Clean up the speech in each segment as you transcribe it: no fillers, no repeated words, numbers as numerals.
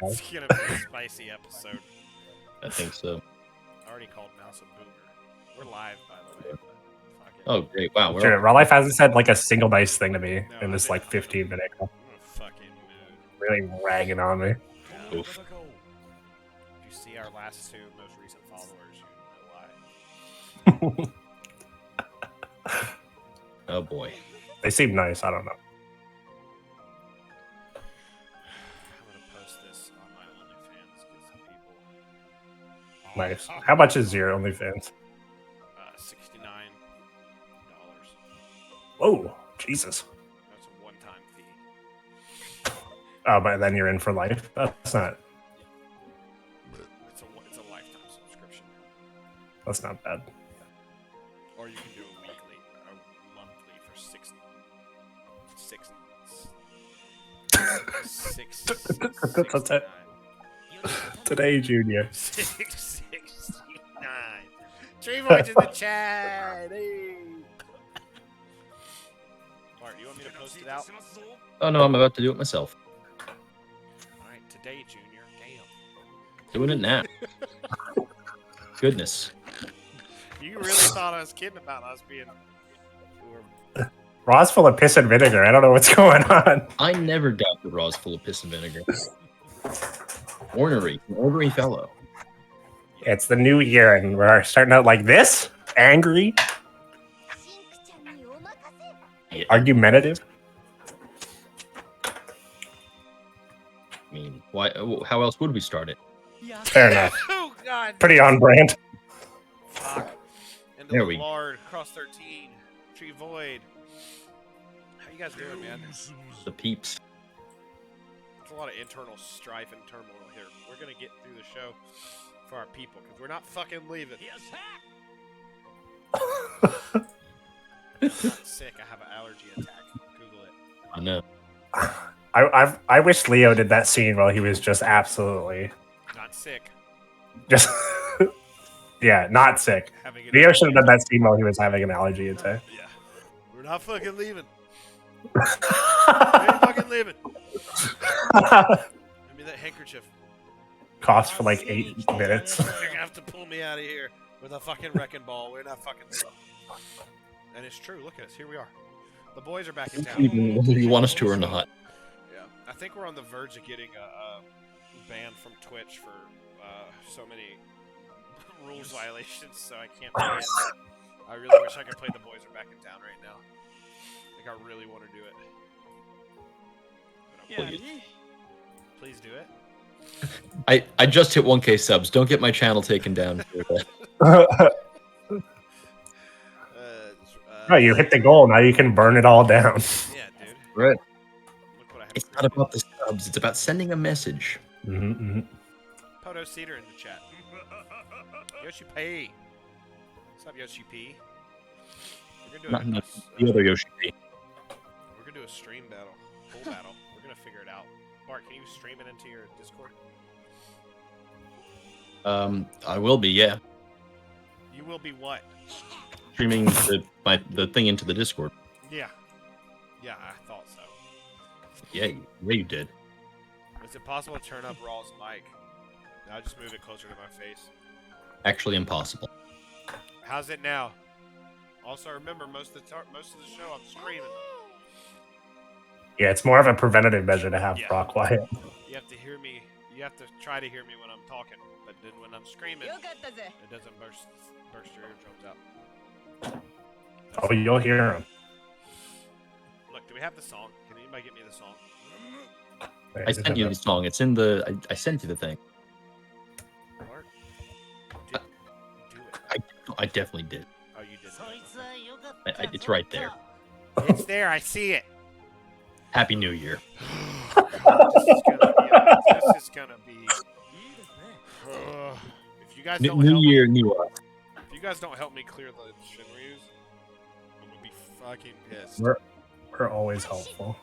It's gonna be a spicy episode. I think so. I already called Mouse a boomer. We're live, by the way. Fuck it. Oh, great. Wow. Sure, Raw Life hasn't said like a single nice thing to me No, in this like 15-minute call. I'm in a fucking mood. Really ragging on me. Yeah. Oof. If you see our last two most recent followers, you know why. Oh boy. They seem nice. I don't know. I'm gonna post this on my OnlyFans because some people. Nice. How much is your OnlyFans? $69. Whoa, Jesus. That's a one-time fee. Oh, but then you're in for life. That's not. It's a lifetime subscription. That's not bad. Or you can do a weekly or monthly for six. That's it. Today, Junior. 669. Tree Voids in the chat. Hey. Bart, you want me to post it out? Oh no, I'm about to do it myself. All right, today, Junior. Damn. Doing it now. Goodness. You really thought I was kidding about us being. Raw's full of piss and vinegar. I don't know what's going on. I never doubt the Raw's full of piss and vinegar. Ornery fellow. It's the new year, and we're starting out like this, angry, Yeah. argumentative. I mean, why? How else would we start it? Fair enough. Oh God. Pretty on brand. Fuck. Into There the we- Blart, Cross 13, Tree Void. How you guys doing, man? The peeps. There's a lot of internal strife and turmoil here. We're gonna get through the show for our people because we're not fucking leaving. I'm not sick. I have an allergy attack. Google it. I know. I wish Leo did that scene while he was just absolutely Not sick. just yeah, not sick. Having an Leo should have done that scene while he was having an allergy attack. Yeah. We're not fucking leaving. We ain't fucking leaving. Give me that handkerchief. Cost for like 8 minutes. You're gonna have to pull me out of here with a fucking wrecking ball. We're not fucking leaving. And it's true. Look at us. Here we are. The boys are back in town. Even whether you want us to or not. Yeah. I think we're on the verge of getting a ban from Twitch for so many rules violations, so I can't play it. I really wish I could play The Boys Are Back in Town right now. Like, I really want to do it. But please do it. I just hit 1K subs. Don't get my channel taken down. Oh, you hit the goal. Now you can burn it all down. Yeah, dude. Right. Look what I have. It's not about the subs. It's about sending a message. Poto Cedar in the chat. Yoshi P. What's up, Yoshi P? We're gonna do Not the other Yoshi P. We're gonna do a stream battle, full battle. We're gonna figure it out. Bart, can you stream it into your Discord? I will be, yeah. You will be what? Streaming the thing into the Discord. Yeah. Yeah, I thought so. Yeah, you did. Is it possible to turn up Raw's mic? No, I'll just move it closer to my face. Actually impossible. How's it now? Also, remember, most of the show I'm screaming. Yeah, it's more of a preventative measure to have Yeah. Raw quiet. You have to hear me. You have to try to hear me when I'm talking, but then when I'm screaming, it doesn't burst your eardrums out. Oh, you'll hear him. Look, do we have the song? Can anybody get me the song? I sent you the song. It's in the. I sent you the thing. Bart? Do it. I definitely did. Oh, you did. It's right there. It's there. I see it. Happy New Year. This is gonna be. If you guys don't New help Year, me, new us. if you guys don't help me clear the Shinryus, I'm gonna be fucking pissed. We're always helpful.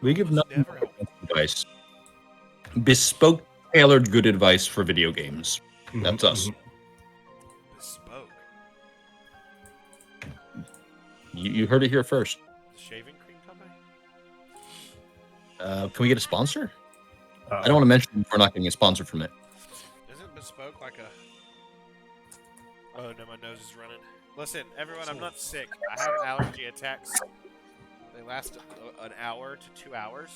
We give nothing Never help. but advice. Bespoke, tailored, good advice for video games. That's us. Bespoke. You heard it here first. The shaving cream company. Can we get a sponsor? I don't want to mention if we're not getting a sponsor from it. Isn't Bespoke like a... Oh, no, my nose is running. Listen, everyone, I'm not sick. I have allergy attacks. They last an hour to 2 hours.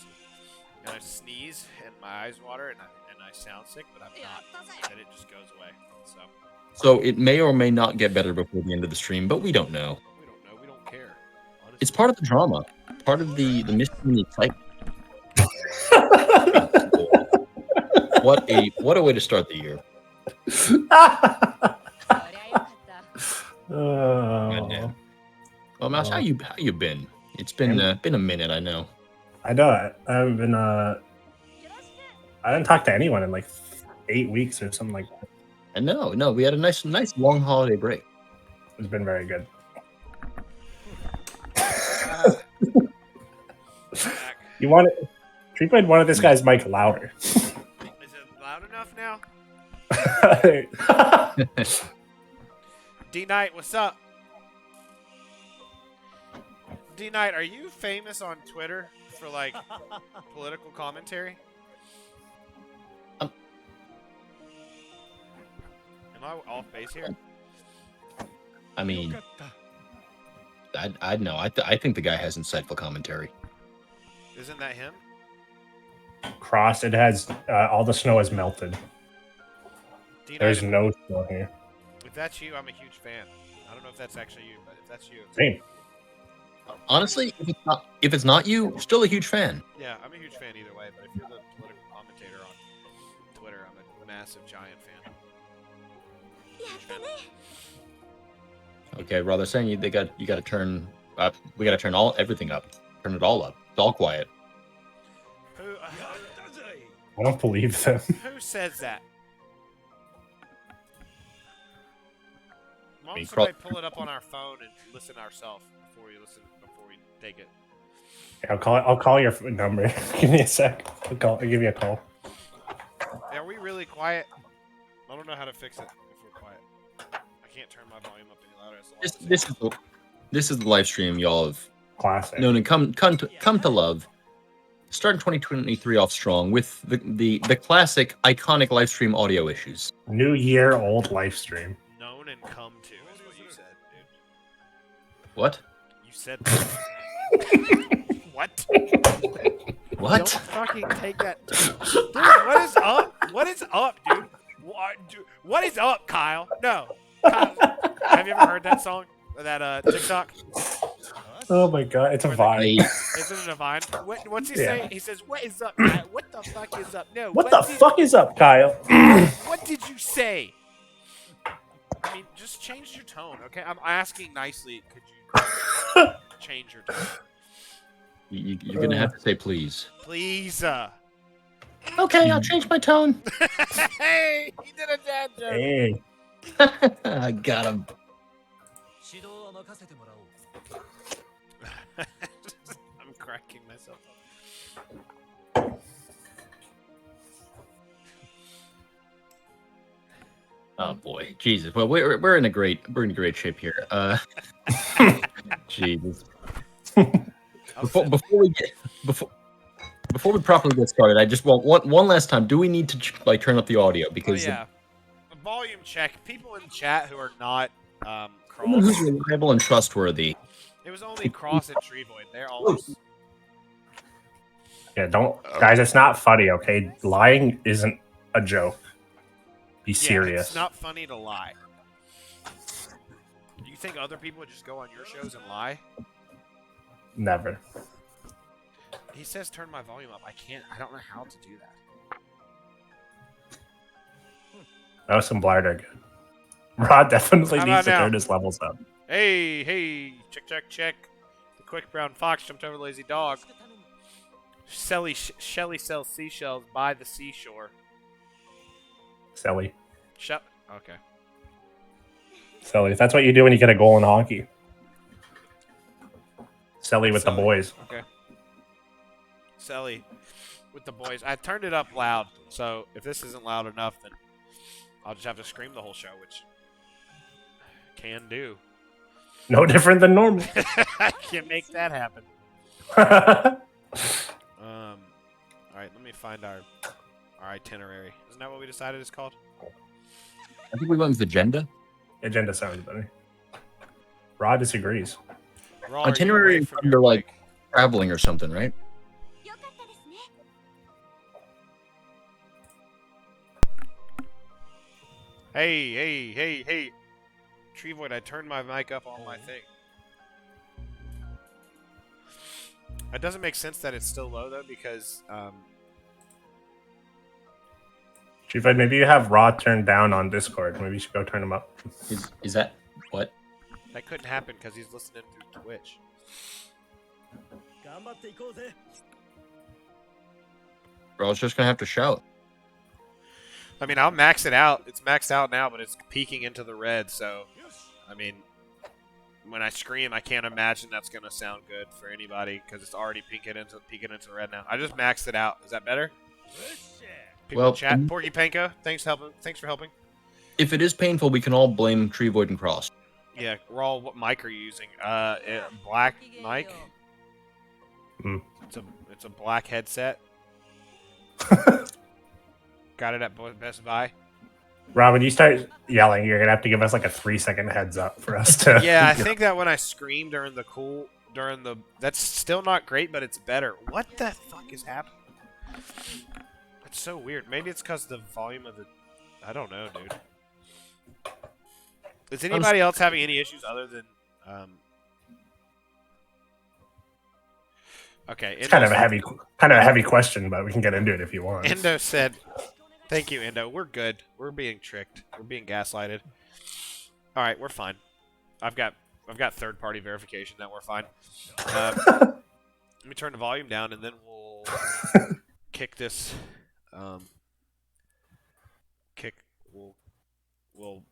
And I sneeze, and my eyes water, and I sound sick, but I'm not. And it just goes away. So it may or may not get better before the end of the stream, but we don't know. We don't know. We don't care. Honestly. It's part of the drama. Part of the mystery and the excitement. What a way to start the year. Goddamn. Well, Mouse, how you been? It's been a minute, I know. I know. I haven't been. I didn't talk to anyone in like 8 weeks or something like that. I know. No, we had a nice long holiday break. It's been very good. You want it? Treatment wanted this guy's mic louder. Is it loud enough now? D Knight, what's up? D Knight, are you famous on Twitter for like political commentary? Am I off base here? I mean, I know. I think the guy has insightful commentary. Isn't that him? Cross. It has all the snow has melted. D-Knight, There's no snow here. If that's you, I'm a huge fan. I don't know if that's actually you, but if that's you, Same. Honestly, if it's not you, still a huge fan. yeah, I'm a huge fan either way. But if you're the political commentator on Twitter, I'm a massive giant fan. Okay, rather saying you got to turn up. We got to turn everything up. Turn it all up. It's all quiet. Who? I don't believe them. Who says that? Why don't Me, somebody pull it up on our phone and listen ourselves before we take it? I'll call your number. Give me a sec. I'll give you a call. Are we really quiet? I don't know how to fix it if we're quiet. I can't turn my volume up any louder. This is the live stream y'all have Classic. known and come to love. Starting 2023 off strong with the classic iconic live stream audio issues. New year, old live stream. Known and come to is what you said, dude. What? You said that. What? What? Don't fucking take that. Dude, what is up? What is up, dude? What is up, Kyle? No. Kyle, have you ever heard that song? That TikTok? Oh my god, it's a vibe. Isn't it a vine? What's he say? He says, "What is up, Kyle? What the fuck is up?" No. What the fuck is up, Kyle? What did you say? I mean, just change your tone, okay? I'm asking nicely. Could you change your tone? You're gonna have to say please. Please. Okay, I'll change my tone. Hey, he did a dad joke. Hey. I got him. I'm cracking myself up. Oh boy, Jesus. Well, we're in a great shape here. Jesus. Before we properly get started, I just want one last time. Do we need to turn up the audio because a volume check? People in chat who are not someone Cross. who's reliable and trustworthy. It was only Cross and Treevoid. They're almost. Yeah, don't guys. It's not funny, okay? Lying isn't a joke. Be serious. It's not funny to lie. Do you think other people would just go on your shows and lie? Never. He says turn my volume up. I don't know how to do that. No, some Blart are good. Rod definitely How needs to about now? turn his levels up. Hey, check. The quick brown fox jumped over the lazy dog. Shelly sells seashells by the seashore. Silly. Okay. Silly. That's what you do when you get a goal in hockey. Silly with the boys. Okay. Selly with the boys. I turned it up loud, so if this isn't loud enough, then I'll just have to scream the whole show, which can do. No different than normal. I can make that happen. right, let me find our itinerary. Isn't that what we decided it's called? I think we went with agenda. Agenda sounds better. Rod disagrees. Raw, are you Itinerary away from under your like mic? traveling or something, right? Hey. Treevoid, I turned my mic up on my thing. It doesn't make sense that it's still low, though, because, Chief, maybe you have Rod turned down on Discord. Maybe you should go turn him up. Is that what? that couldn't happen because he's listening through Twitch. Or I was just gonna have to shout. I mean, I'll max it out. It's maxed out now, but it's peeking into the red, so, I mean, when I scream, I can't imagine that's going to sound good for anybody, because it's already peeking into the red now. I just maxed it out. Is that better? People in chat. Porky Panko, thanks for helping. If it is painful, we can all blame Tree Void and Cross. Yeah, Raw, what mic are you using? Black mic? It's a black headset. Got it at Best Buy. Rob, when you start yelling, you're gonna have to give us like a 3-second heads up for us to. Yeah, I think that when I scream that's still not great, but it's better. What the fuck is happening? It's so weird. Maybe it's because the volume of the. I don't know, dude. Is anybody else having any issues other than? Okay, It's kind of a heavy question, but we can get into it if you want. Endo said, "Thank you, Endo. We're good. We're being tricked. We're being gaslighted. All right, we're fine. I've got third-party verification that we're fine. Let me turn the volume down, and then we'll kick this. We'll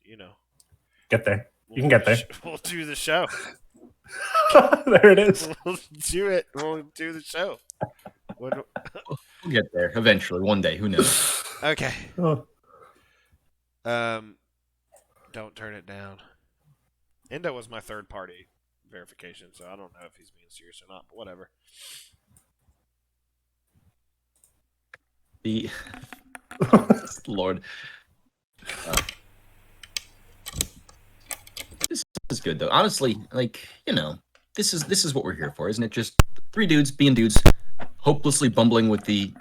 you know. Get there. You can get there. We'll do the show. There it is. We'll do it. We'll do the show. We'll get there eventually, one day. Who knows? Okay. Oh. Don't turn it down. Endo was my third-party verification, so I don't know if he's being serious or not, but whatever. Lord. This is good though. Honestly, like, you know, this is what we're here for, isn't it? Just three dudes being dudes, hopelessly bumbling with the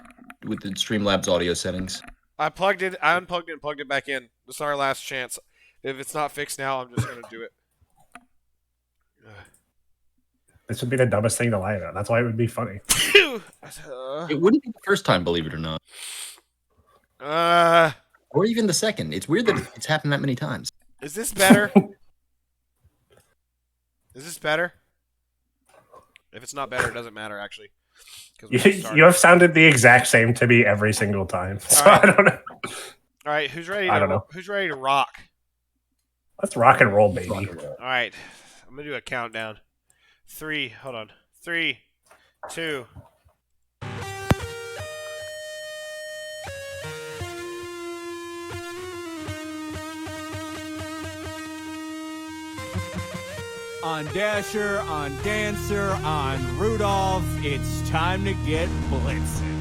Streamlabs audio settings. I unplugged it and plugged it back in. This is our last chance. If it's not fixed now, I'm just gonna do it. This would be the dumbest thing to lie about. That's why it would be funny. It wouldn't be the first time, believe it or not. Or even the second. It's weird that it's happened that many times. Is this better? Is this better? If it's not better, it doesn't matter, actually. You have sounded the exact same to me every single time. So right. I don't know. All right, who's ready? I don't know. Who's ready to rock? Let's rock and roll, baby. All right, I'm gonna do a countdown. 3. Hold on. 3, 2. On Dasher, on Dancer, on Rudolph, it's time to get blitzing.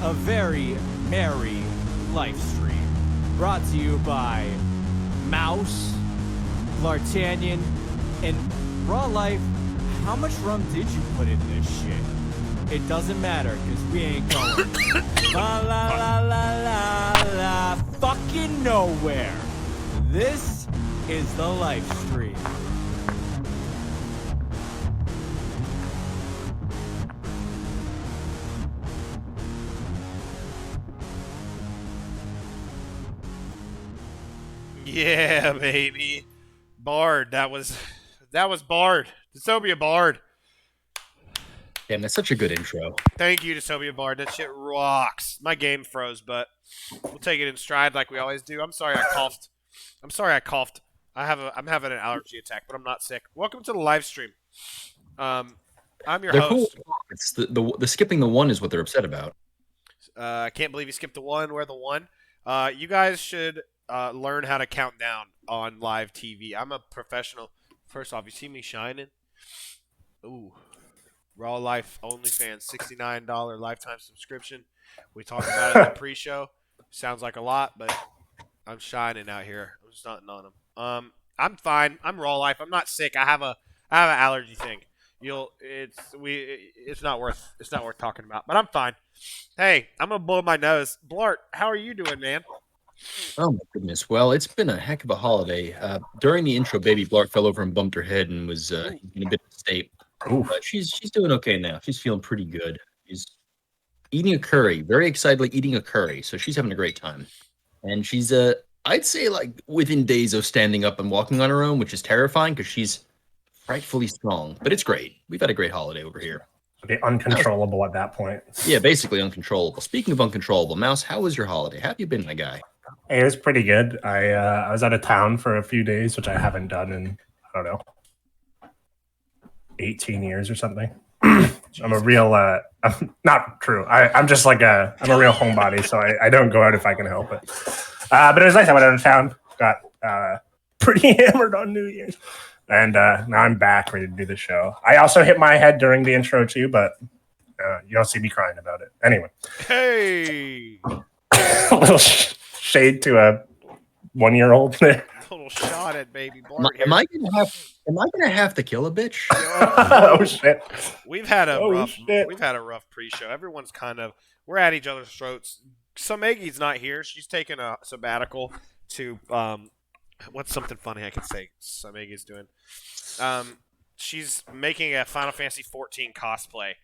A very merry Lifestream. Brought to you by Mouse, Bl'Artagnan, and Raw Life. How much rum did you put in this shit? It doesn't matter, because we ain't going la la la la la la fucking nowhere. This is the Lifestream. Yeah, baby. Bard. That was Bard. Dystopia Bard. Damn, that's such a good intro. Thank you, Dystopia Bard. That shit rocks. My game froze, but we'll take it in stride like we always do. I'm sorry I coughed. I'm having an allergy attack, but I'm not sick. Welcome to the live stream. I'm your host. Cool. It's the skipping the one is what they're upset about. I can't believe you skipped the one. Where the one? You guys should learn how to count down on live TV. I'm a professional. First off, you see me shining? Ooh. Raw Life OnlyFans, $69 lifetime subscription. We talked about it in the pre-show. Sounds like a lot, but I'm shining out here. I'm just not on them. I'm fine. I'm Raw Life. I'm not sick. I have an allergy thing. It's not worth talking about. But I'm fine. Hey, I'm gonna blow my nose. Blart, how are you doing, man? Oh my goodness. Well, it's been a heck of a holiday. During the intro, baby Blart fell over and bumped her head and was in a bit of a state. But she's doing okay now. She's feeling pretty good. She's eating a curry, very excitedly eating a curry. So she's having a great time. And she's I'd say like within days of standing up and walking on her own, which is terrifying because she's frightfully strong. But it's great. We've had a great holiday over here. Be uncontrollable at that point. Yeah, basically uncontrollable. Speaking of uncontrollable, Mouse, how was your holiday? How have you been, my guy? Hey, it was pretty good. I was out of town for a few days, which I haven't done in, I don't know, 18 years or something. I'm a real, I'm not true. I'm just like I'm a real homebody, so I don't go out if I can help it. But it was nice. I went out of town, got pretty hammered on New Year's, and now I'm back ready to do the show. I also hit my head during the intro too, but you don't see me crying about it. Anyway. Hey! A little shade to a 1-year-old there. Little shot at baby Blart. Am I gonna have to kill a bitch? Oh shit! We've had a rough pre-show. Everyone's we're at each other's throats. Sameghi's not here. She's taking a sabbatical to what's something funny I can say Sameghi's doing. She's making a Final Fantasy 14 cosplay.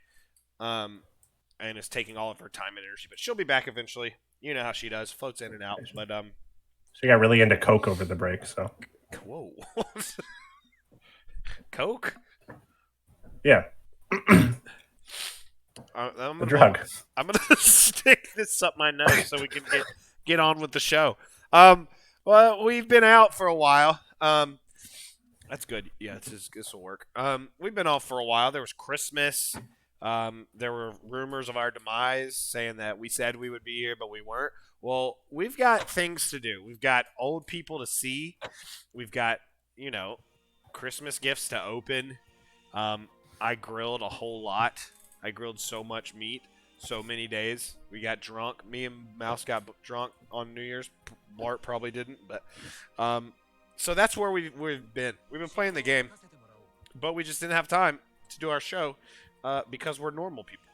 And is taking all of her time and energy, but she'll be back eventually. You know how she does, floats in and out. But she got really into Coke over the break. So whoa, Coke? Yeah, I'm a drug. I'm gonna stick this up my nose so we can get on with the show. Well, we've been out for a while. That's good. Yeah, this will work. We've been off for a while. There was Christmas. There were rumors of our demise saying that we said we would be here, but we weren't. Well, we've got things to do. We've got old people to see. We've got, Christmas gifts to open. I grilled a whole lot. I grilled so much meat, so many days. We got drunk. Me and Mouse got drunk on New Year's. Blart probably didn't, but so that's where we've been. We've been playing the game, but we just didn't have time to do our show. Because we're normal people.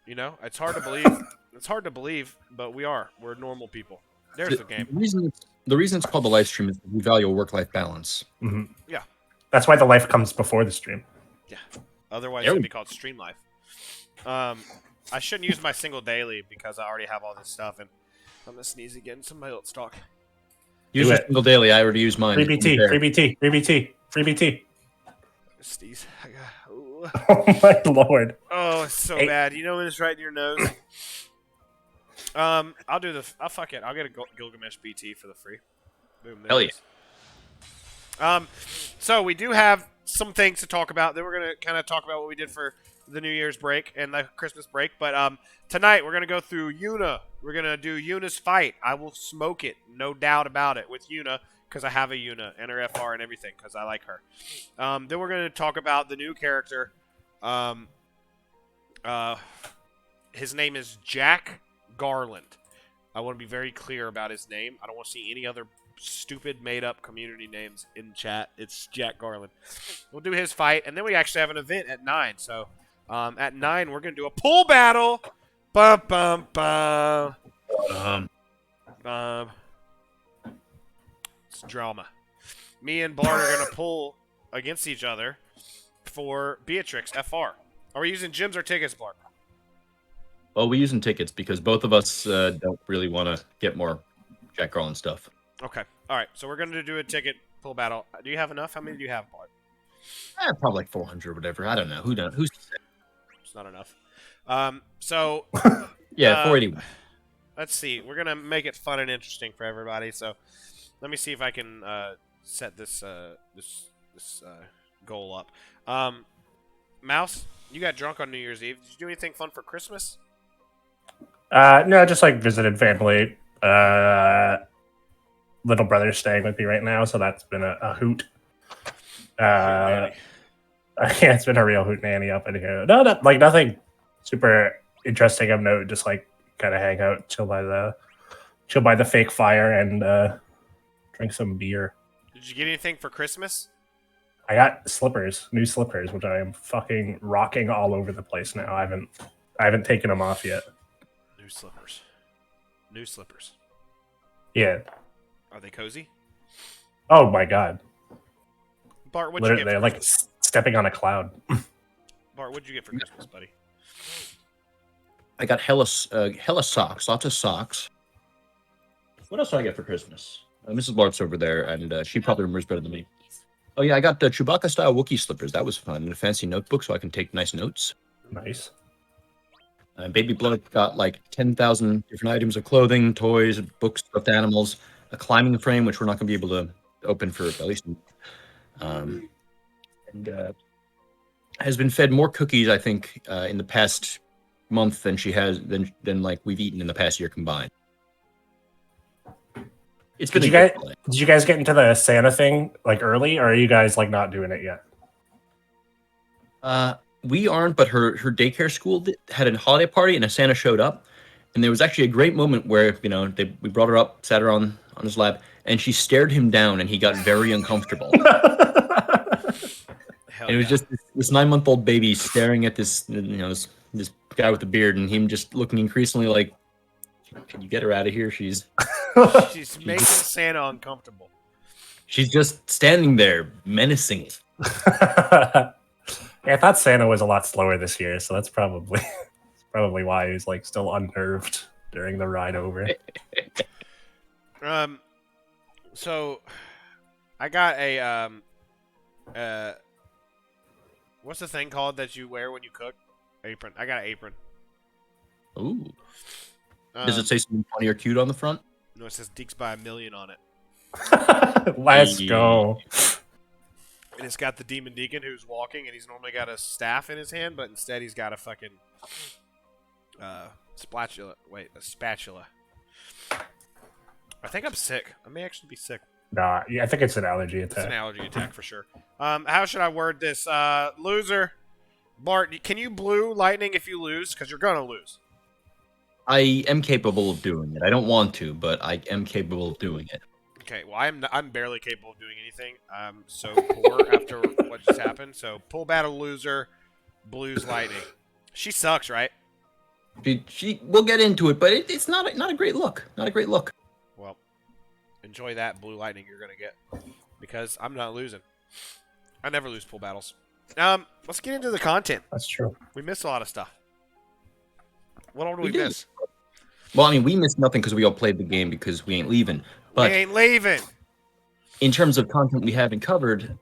It's hard to believe. It's hard to believe, but we're normal people. There's the game. The reason it's called the live stream is we value a work-life balance. Mm-hmm. Yeah. That's why the life comes before the stream. Yeah. Otherwise, it'd be called Stream Life. I shouldn't use my single daily because I already have all this stuff, and I'm gonna sneeze again. Somebody else talk. Use your single daily. I already used mine. Free BT. Sneeze. Oh my lord! Oh, it's so bad. You know when it's right in your nose. I'll fuck it. I'll get a Gilgamesh BT for the free. Boom. Hell yeah. So we do have some things to talk about. Then we're gonna kind of talk about what we did for the New Year's break and the Christmas break. But tonight we're gonna go through Yuna. We're gonna do Yuna's fight. I will smoke it, no doubt about it, with Yuna. Because I have a Yuna and her FR and everything, because I like her. Then we're going to talk about the new character. His name is Jack Garland. I want to be very clear about his name. I don't want to see any other stupid made-up community names in chat. It's Jack Garland. We'll do his fight, and then we actually have an event at 9. So at 9, we're going to do a pool battle. Bum, bum, bum. Drama. Me and Blart are going to pull against each other for Beatrix FR. Are we using gyms or tickets, Blart? Well, we're using tickets because both of us don't really want to get more Jack Garland stuff. Okay. All right. So we're going to do a ticket pull battle. Do you have enough? How many do you have, Blart? Probably like 400 or whatever. I don't know. Who knows? It's not enough. So... yeah, 481. Let's see. We're going to make it fun and interesting for everybody. So... Let me see if I can set this goal up. Mouse, you got drunk on New Year's Eve. Did you do anything fun for Christmas? No, just like visited family. Little brother's staying with me right now, so that's been a hoot. Really? Yeah, it's been a real hootenanny up in here. No, like nothing super interesting of note. Just like kind of hang out, chill by the fake fire, and drink some beer. Did you get anything for Christmas? I got slippers, new slippers, which I am fucking rocking all over the place now. I haven't taken them off yet. New slippers. New slippers. Yeah. Are they cozy? Oh my god. Bart, what'd you get? They're For like Christmas? stepping on a cloud. Bart, what'd you get for Christmas, buddy? I got hella socks, lots of socks. What else did I get for Christmas? Mrs. Blart's over there, and she probably remembers better than me. Oh yeah, I got the Chewbacca-style Wookiee slippers. That was fun. And a fancy notebook so I can take nice notes. Nice. Baby Blart got like 10,000 different items of clothing, toys, books, stuffed animals, a climbing frame, which we're not going to be able to open for at least. And has been fed more cookies, I think, in the past month than she has than like we've eaten in the past year combined. It's been Did you guys get into the Santa thing like early, or are you guys like not doing it yet? We aren't, but her daycare school had a holiday party and a Santa showed up, and there was actually a great moment where we brought her up, sat her on his lap, and she stared him down, and he got very uncomfortable. And it was just this 9-month-old baby staring at this this guy with the beard, and him just looking increasingly like, "Can you get her out of here? She's making Santa uncomfortable." She's just standing there menacing. Yeah, I thought Santa was a lot slower this year, so that's probably why he was like still unnerved during the ride over. So I got a what's the thing called that you wear when you cook? Apron. I got an apron. Ooh. Does it say something funny or cute on the front? No, it says Deeks by a million on it. Let's go. And it's got the Demon Deacon who's walking, and he's normally got a staff in his hand, but instead he's got a fucking spatula. Wait, a spatula. I think I'm sick. I may actually be sick. Nah, yeah, I think it's an allergy attack. It's an allergy attack for sure. How should I word this? Loser. Bart, can you blue lightning if you lose? Because you're gonna lose. I am capable of doing it. I don't want to, but I am capable of doing it. Okay, well, I'm barely capable of doing anything. I'm so poor after what just happened. So, pull battle loser, blues lightning. She sucks, right? We'll get into it, but it's not a great look. Not a great look. Well, enjoy that blue lightning you're gonna get, because I'm not losing. I never lose pool battles. Let's get into the content. That's true. We missed a lot of stuff. What all do we miss? Well, I mean, we missed nothing because we all played the game because we ain't leaving. But we ain't leaving. In terms of content we haven't covered,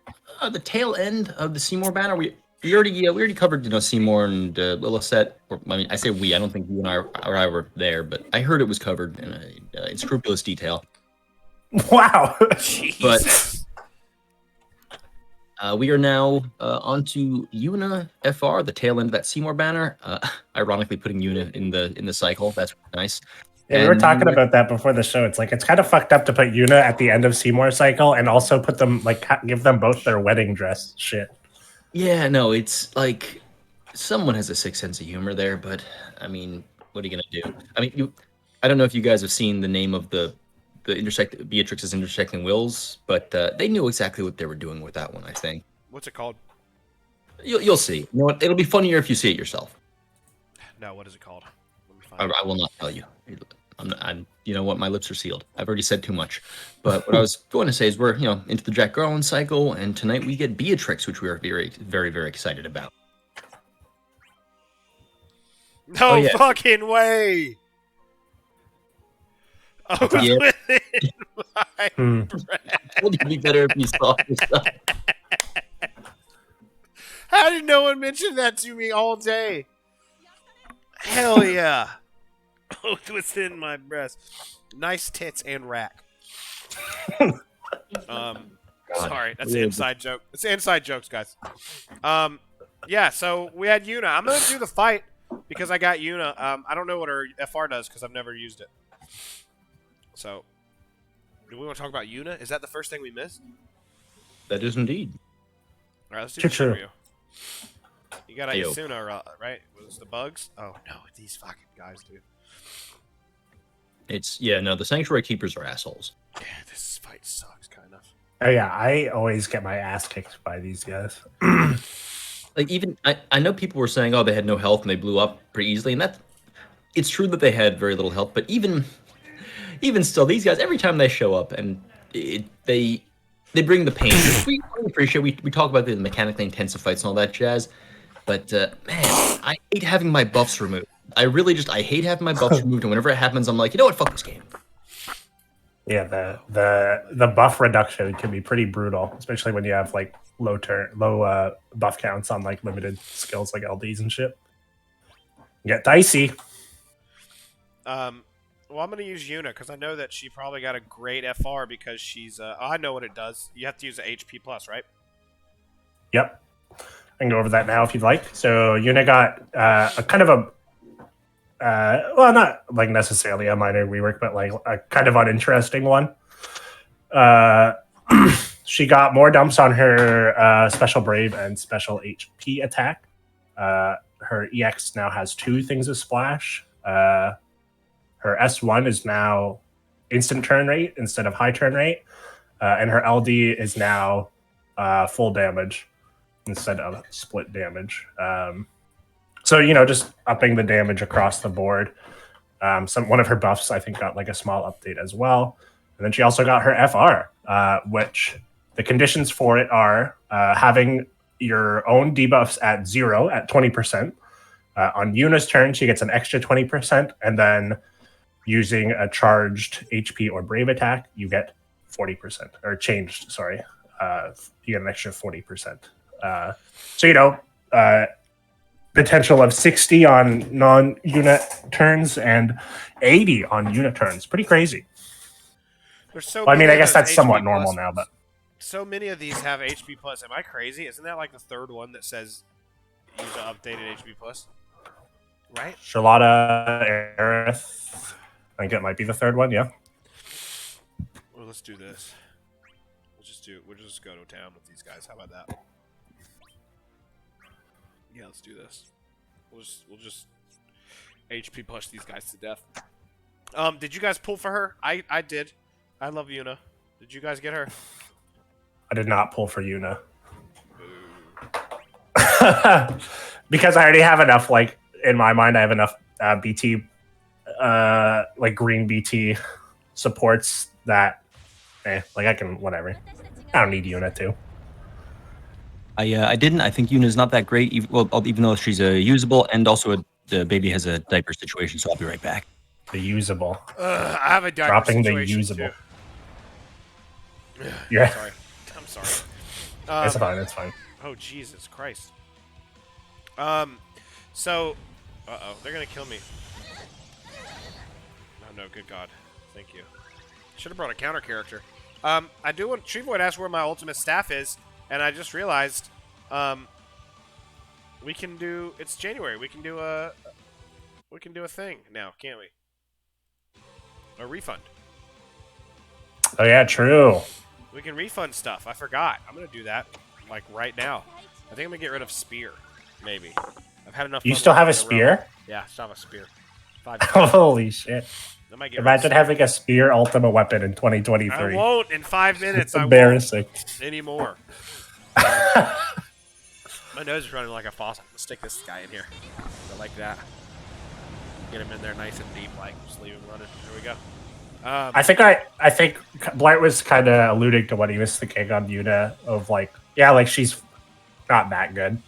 the tail end of the Seymour banner, we already covered Seymour and Lilithset. I mean, I say we. I don't think you and I were there, but I heard it was covered in scrupulous detail. Wow. Jesus. But we are now onto Yuna FR, the tail end of that Seymour banner. Ironically, putting Yuna in the cycle. That's nice. Yeah, we were talking about that before the show. It's like it's kind of fucked up to put Yuna at the end of Seymour's cycle and also put them give them both their wedding dress shit. Yeah, no, it's like someone has a sick sense of humor there, but I mean, what are you gonna do? I mean, I don't know if you guys have seen the name of the Beatrix's intersecting wills, but they knew exactly what they were doing with that one. I think. What's it called? You'll see. You know what? It'll be funnier if you see it yourself. No, what is it called? Let me find I will not tell you. You know what? My lips are sealed. I've already said too much. But what I was going to say is we're into the Jack Garland cycle, and tonight we get Beatrix, which we are very, very, very excited about. No fucking way! Oh, yeah. within my breath. It'd be better if you saw this stuff. How did no one mention that to me all day? Hell yeah. Both within my breast. Nice tits and rack. Sorry, that's an inside joke. It's inside jokes, guys. Yeah, so we had Yuna. I'm gonna do the fight because I got Yuna. I don't know what her FR does because I've never used it. So, do we want to talk about Yuna? Is that the first thing we missed? That is indeed. All right, let's do the True. review. You got a Payout. Yuna, right? Was the bugs? Oh no, these fucking guys, dude. The Sanctuary Keepers are assholes. Yeah, this fight sucks, kind of. Oh yeah, I always get my ass kicked by these guys. Like even I know people were saying, oh, they had no health and they blew up pretty easily, and it's true that they had very little health, but even still, these guys every time they show up and they bring the pain. We appreciate we talk about the mechanically intensive fights and all that jazz, but man, I hate having my buffs removed. I hate having my buffs removed, and whenever it happens, I'm like, you know what, fuck this game. Yeah, the buff reduction can be pretty brutal, especially when you have like low buff counts on like limited skills like LDs and shit. Get dicey. Well, I'm going to use Yuna because I know that she probably got a great FR because she's... I know what it does. You have to use the HP plus, right? Yep. I can go over that now if you'd like. So Yuna got a kind of a... well, not like necessarily a minor rework, but like a kind of uninteresting one. She got more dumps on her Special Brave and Special HP attack. Her EX now has 2 things of splash. Her S1 is now instant turn rate instead of high turn rate. And her LD is now full damage instead of split damage. So, just upping the damage across the board. One of her buffs, I think, got like a small update as well. And then she also got her FR, which the conditions for it are having your own debuffs at 0 at 20%. On Yuna's turn, she gets an extra 20%, and then using a charged HP or Brave attack, you get 40%, or changed, sorry. You get an extra 40%. Potential of 60 on non-unit turns and 80 on unit turns. Pretty crazy. There's so Well, I mean, many I of guess those that's somewhat HP normal plus now, but... So many of these have HP plus. Am I crazy? Isn't that like the third one that says use an updated HP plus? Right? Charlotta, Aerith. I think it might be the third one, yeah. Well, let's do this. We'll just go to town with these guys. How about that? Yeah, let's do this. We'll just HP push these guys to death. Did you guys pull for her? I did. I love Yuna. Did you guys get her? I did not pull for Yuna. Because I already have enough, like, in my mind, I have enough BT, like green BT supports that, I can, whatever. I don't need Yuna too. I didn't. I think Yuna's not that great, even though she's usable, and also the baby has a diaper situation, so I'll be right back. The usable. I have a diaper Dropping the situation usable. too. Yeah. I'm sorry. It's fine, it's fine. Oh, Jesus Christ. So... Uh-oh, they're gonna kill me. Oh, no, good God. Thank you. Should have brought a counter character. I do want... Trevoid asked where my ultimate staff is, and I just realized, we can do... It's January. We can do a thing now, can't we? A refund. Oh yeah, true. We can refund stuff. I forgot. I'm gonna do that, like, right now. I think I'm gonna get rid of Spear, maybe. I've had enough. You fun still with have it a in spear? Yeah, I still have a Spear. Holy shit. I might get Imagine having a spear ultimate weapon in 2023. I won't in 5 minutes. It's embarrassing. I won't anymore. My nose is running like a faucet. Let's stick this guy in here. I like that. Get him in there nice and deep, like just leave him running. There we go. I think Blart was kind of alluding to what he was thinking on Yuna of like, yeah, like she's not that good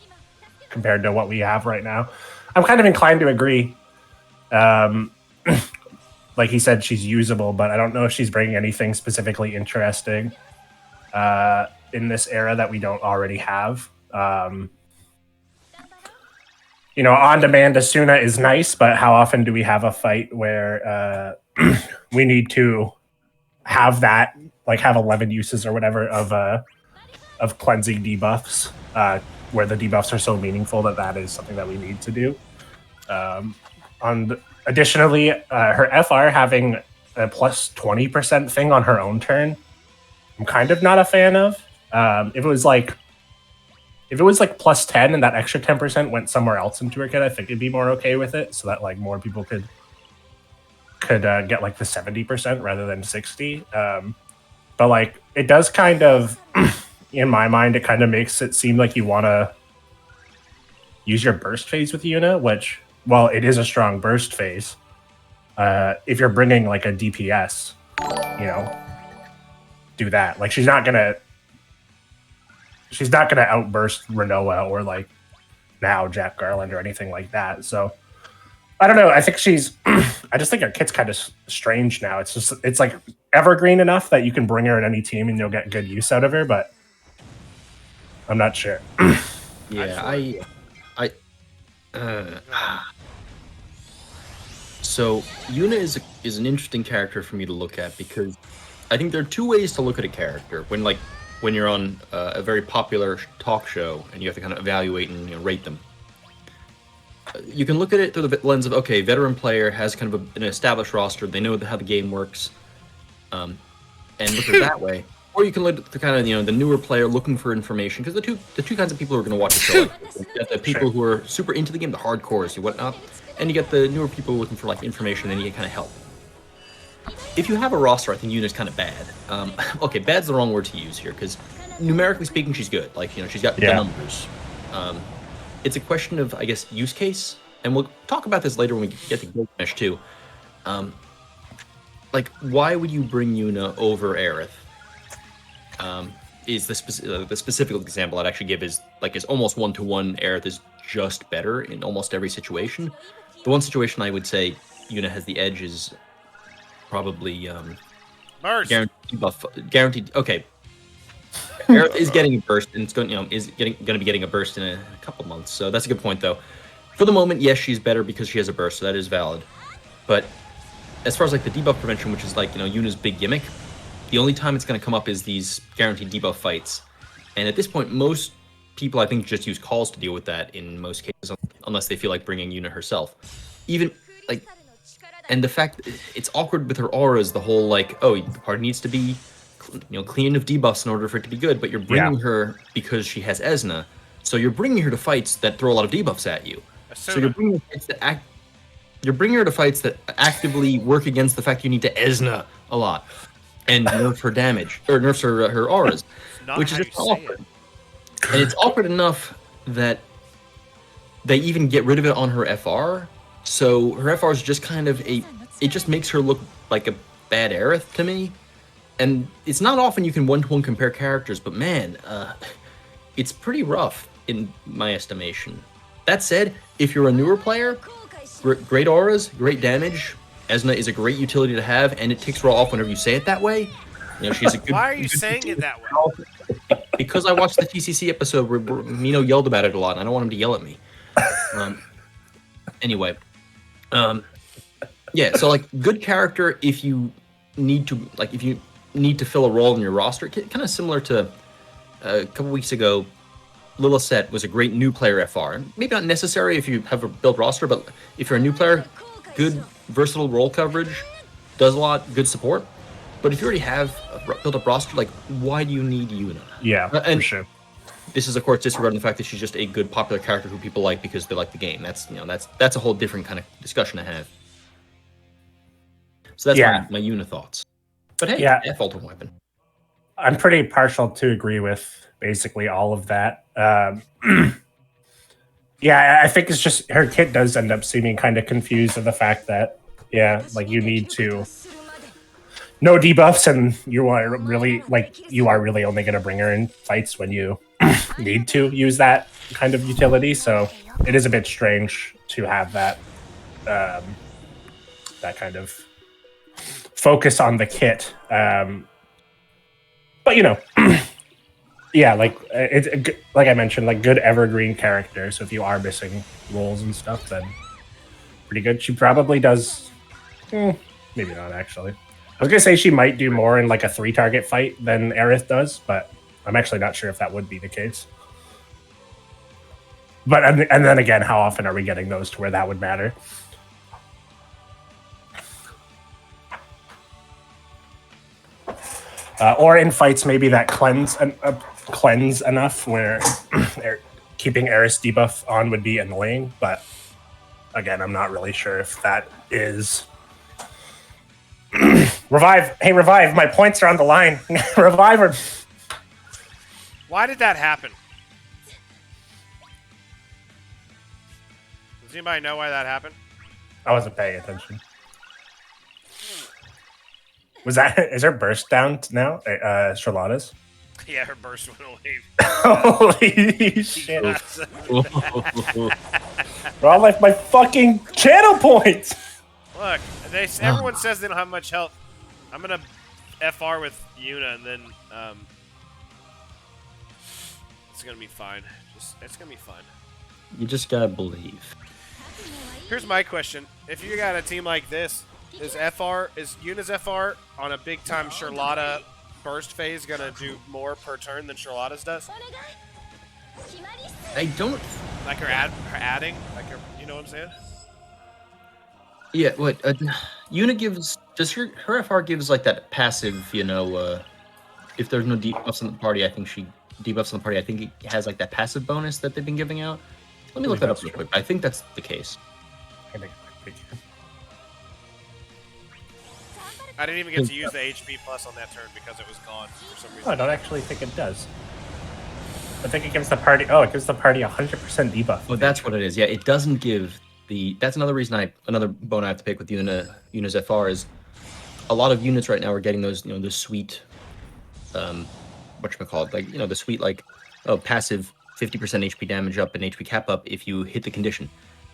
compared to what we have right now. I'm kind of inclined to agree. Like he said, she's usable, but I don't know if she's bringing anything specifically interesting in this era that we don't already have. On-demand Asuna is nice, but how often do we have a fight where we need to have that, like have 11 uses or whatever of cleansing debuffs, where the debuffs are so meaningful that is something that we need to do. Additionally, her FR having a plus 20% thing on her own turn, I'm kind of not a fan of. If if it was like plus 10 and that extra 10% went somewhere else into her kit, I think it'd be more okay with it, so that like more people could get like the 70% rather than 60. But like it does kind of, in my mind, it kind of makes it seem like you want to use your burst phase with Yuna, which, well, it is a strong burst phase. If you're bringing like a DPS, you know, do that. Like she's not gonna outburst Renoa or like now Jack Garland or anything like that. So I don't know. I think she's. I just think her kit's kind of strange now. It's like evergreen enough that you can bring her in any team and you'll get good use out of her. But I'm not sure. Yeah, So Yuna is an interesting character for me to look at because I think there are two ways to look at a character when you're on a very popular talk show and you have to kind of evaluate and rate them. You can look at it through the lens of, okay, veteran player has kind of an established roster, they know how the game works, and look at it that way. Or you can look at the kind of the newer player looking for information, because the two kinds of people who are going to watch the show. You get the people who are super into the game, the hardcores and whatnot, and you get the newer people looking for like information and you get kind of help. If you have a roster, I think Yuna's kind of bad. Okay, bad's the wrong word to use here, because numerically speaking, she's good. Like, she's got the numbers. It's a question of, I guess, use case, and we'll talk about this later when we get to Gilgamesh too. Like, why would you bring Yuna over Aerith? Is the specific example I'd actually give is almost 1-to-1. Aerith is just better in almost every situation. The one situation I would say Yuna has the edge is probably guaranteed buff. Guaranteed. Okay. Aerith is getting a burst, and it's going to be getting a burst in a couple months. So that's a good point, though. For the moment, yes, she's better because she has a burst, so that is valid. But as far as like the debuff prevention, which is like Yuna's big gimmick, the only time it's going to come up is these guaranteed debuff fights. And at this point, most people I think just use calls to deal with that in most cases, unless they feel like bringing Yuna herself. Even like, and the fact it's awkward with her auras, the whole like, oh, the party needs to be clean of debuffs in order for it to be good, but you're bringing her because she has Esna, so you're bringing her to fights that throw a lot of debuffs at you. So you're bringing her to fights that actively work against the fact you need to Esna a lot and nerf her damage or nerfs her auras, which is just awkward. And it's awkward enough that they even get rid of it on her FR. So her FR is just kind of it just makes her look like a bad Aerith to me. And it's not often you can one-to-one compare characters, but man, it's pretty rough in my estimation. That said, if you're a newer player, great auras, great damage. Esna is a great utility to have, and it takes raw off whenever you say it that way. She's a good. Why are you saying it that way? Because I watched the TCC episode where Mino yelled about it a lot, and I don't want him to yell at me. Anyway, yeah. So like, good character if you need to fill a role in your roster, kind of similar to a couple weeks ago. Lilith was a great new player FR. Maybe not necessary if you have a built roster, but if you're a new player, good versatile role coverage, does a lot, good support. But if you already have a built-up roster, like, why do you need Yuna? Yeah, and for sure. This is, of course, disregarding the fact that she's just a good popular character who people like because they like the game. That's a whole different kind of discussion to have. So that's my Yuna thoughts. But hey, F ultimate weapon. I'm pretty partial to agree with basically all of that. I think it's just her kit does end up seeming kind of confused at the fact that like you need to no debuffs, and you are really only going to bring her in fights when you need to use that kind of utility. So it is a bit strange to have that that kind of focus on the kit. But it's like I mentioned, like good evergreen character. So if you are missing roles and stuff, then pretty good. She probably does. Maybe not actually. I was gonna say she might do more in like a 3-target fight than Aerith does, but I'm actually not sure if that would be the case. But and then again, how often are we getting those to where that would matter? Or in fights maybe that cleanse, and cleanse enough where keeping Eris debuff on would be annoying, but again, I'm not really sure if that is... Revive! Hey, Revive! My points are on the line! Revive her! Why did that happen? Does anybody know why that happened? I wasn't paying attention. Was that... Is her burst down now? Charlotta's? Yeah, her burst went away. Holy shit. Yes. Raw Life, my fucking channel points! Look, everyone says they don't have much health. I'm gonna FR with Yuna, and then it's gonna be fine. It's gonna be fine. You just gotta believe. Here's my question: if you got a team like this, is Yuna's FR on a big time Charlotta burst phase gonna do more per turn than Charlotta's does? I don't. Like her adding, like her, you know what I'm saying? Yeah, what Yuna gives, does her FR gives like that passive, you know, if there's no debuffs in the party, I think she debuffs in the party, I think it has like that passive bonus that they've been giving out. Let me look that up real quick. I think that's the case. I didn't even get to use the HP plus on that turn because it was gone for some reason. Oh, I don't actually think it does. I think it gives the party... Oh, it gives the party 100% debuff. Oh, that's what it is. Yeah, it doesn't give the... That's another reason another bone I have to pick with Yuna's FR is a lot of units right now are getting those, you know, the sweet... whatchamacallit, like, you know, the sweet, like, passive 50% HP damage up and HP cap up if you hit the condition.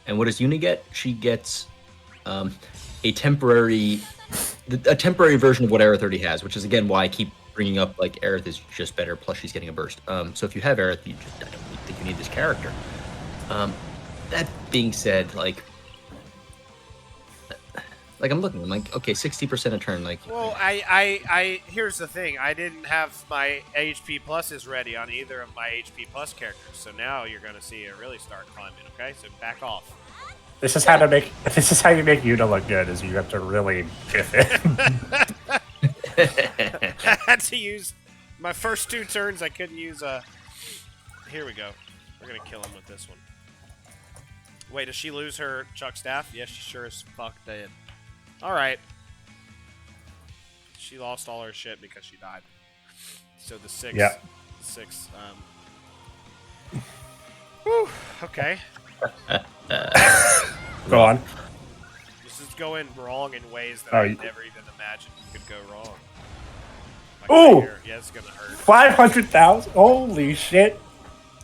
And what does Yuna get? She gets a temporary version of what Aerith already has, which is, again, why I keep bringing up, like, Aerith is just better, plus she's getting a burst. So if you have Aerith, I don't think you need this character. That being said, like I'm looking, I'm like, okay, 60% a turn, like... Well, I here's the thing. I didn't have my HP pluses ready on either of my HP plus characters, so now you're going to see it really start climbing, okay? So back off. This is how you make Yuna look good, is you have to really kiff it. I had to use my first 2 turns. I couldn't use Here we go. We're gonna kill him with this one. Wait, does she lose her Chuck staff? Yes, she sure as fuck did. All right. She lost all her shit because she died. So the 6. Yeah. 6. Whew, okay. Go on. This is going wrong in ways that Oh, I never even imagined could go wrong. Like Ooh! right here. Yeah, it's gonna hurt. 500,000? Holy shit.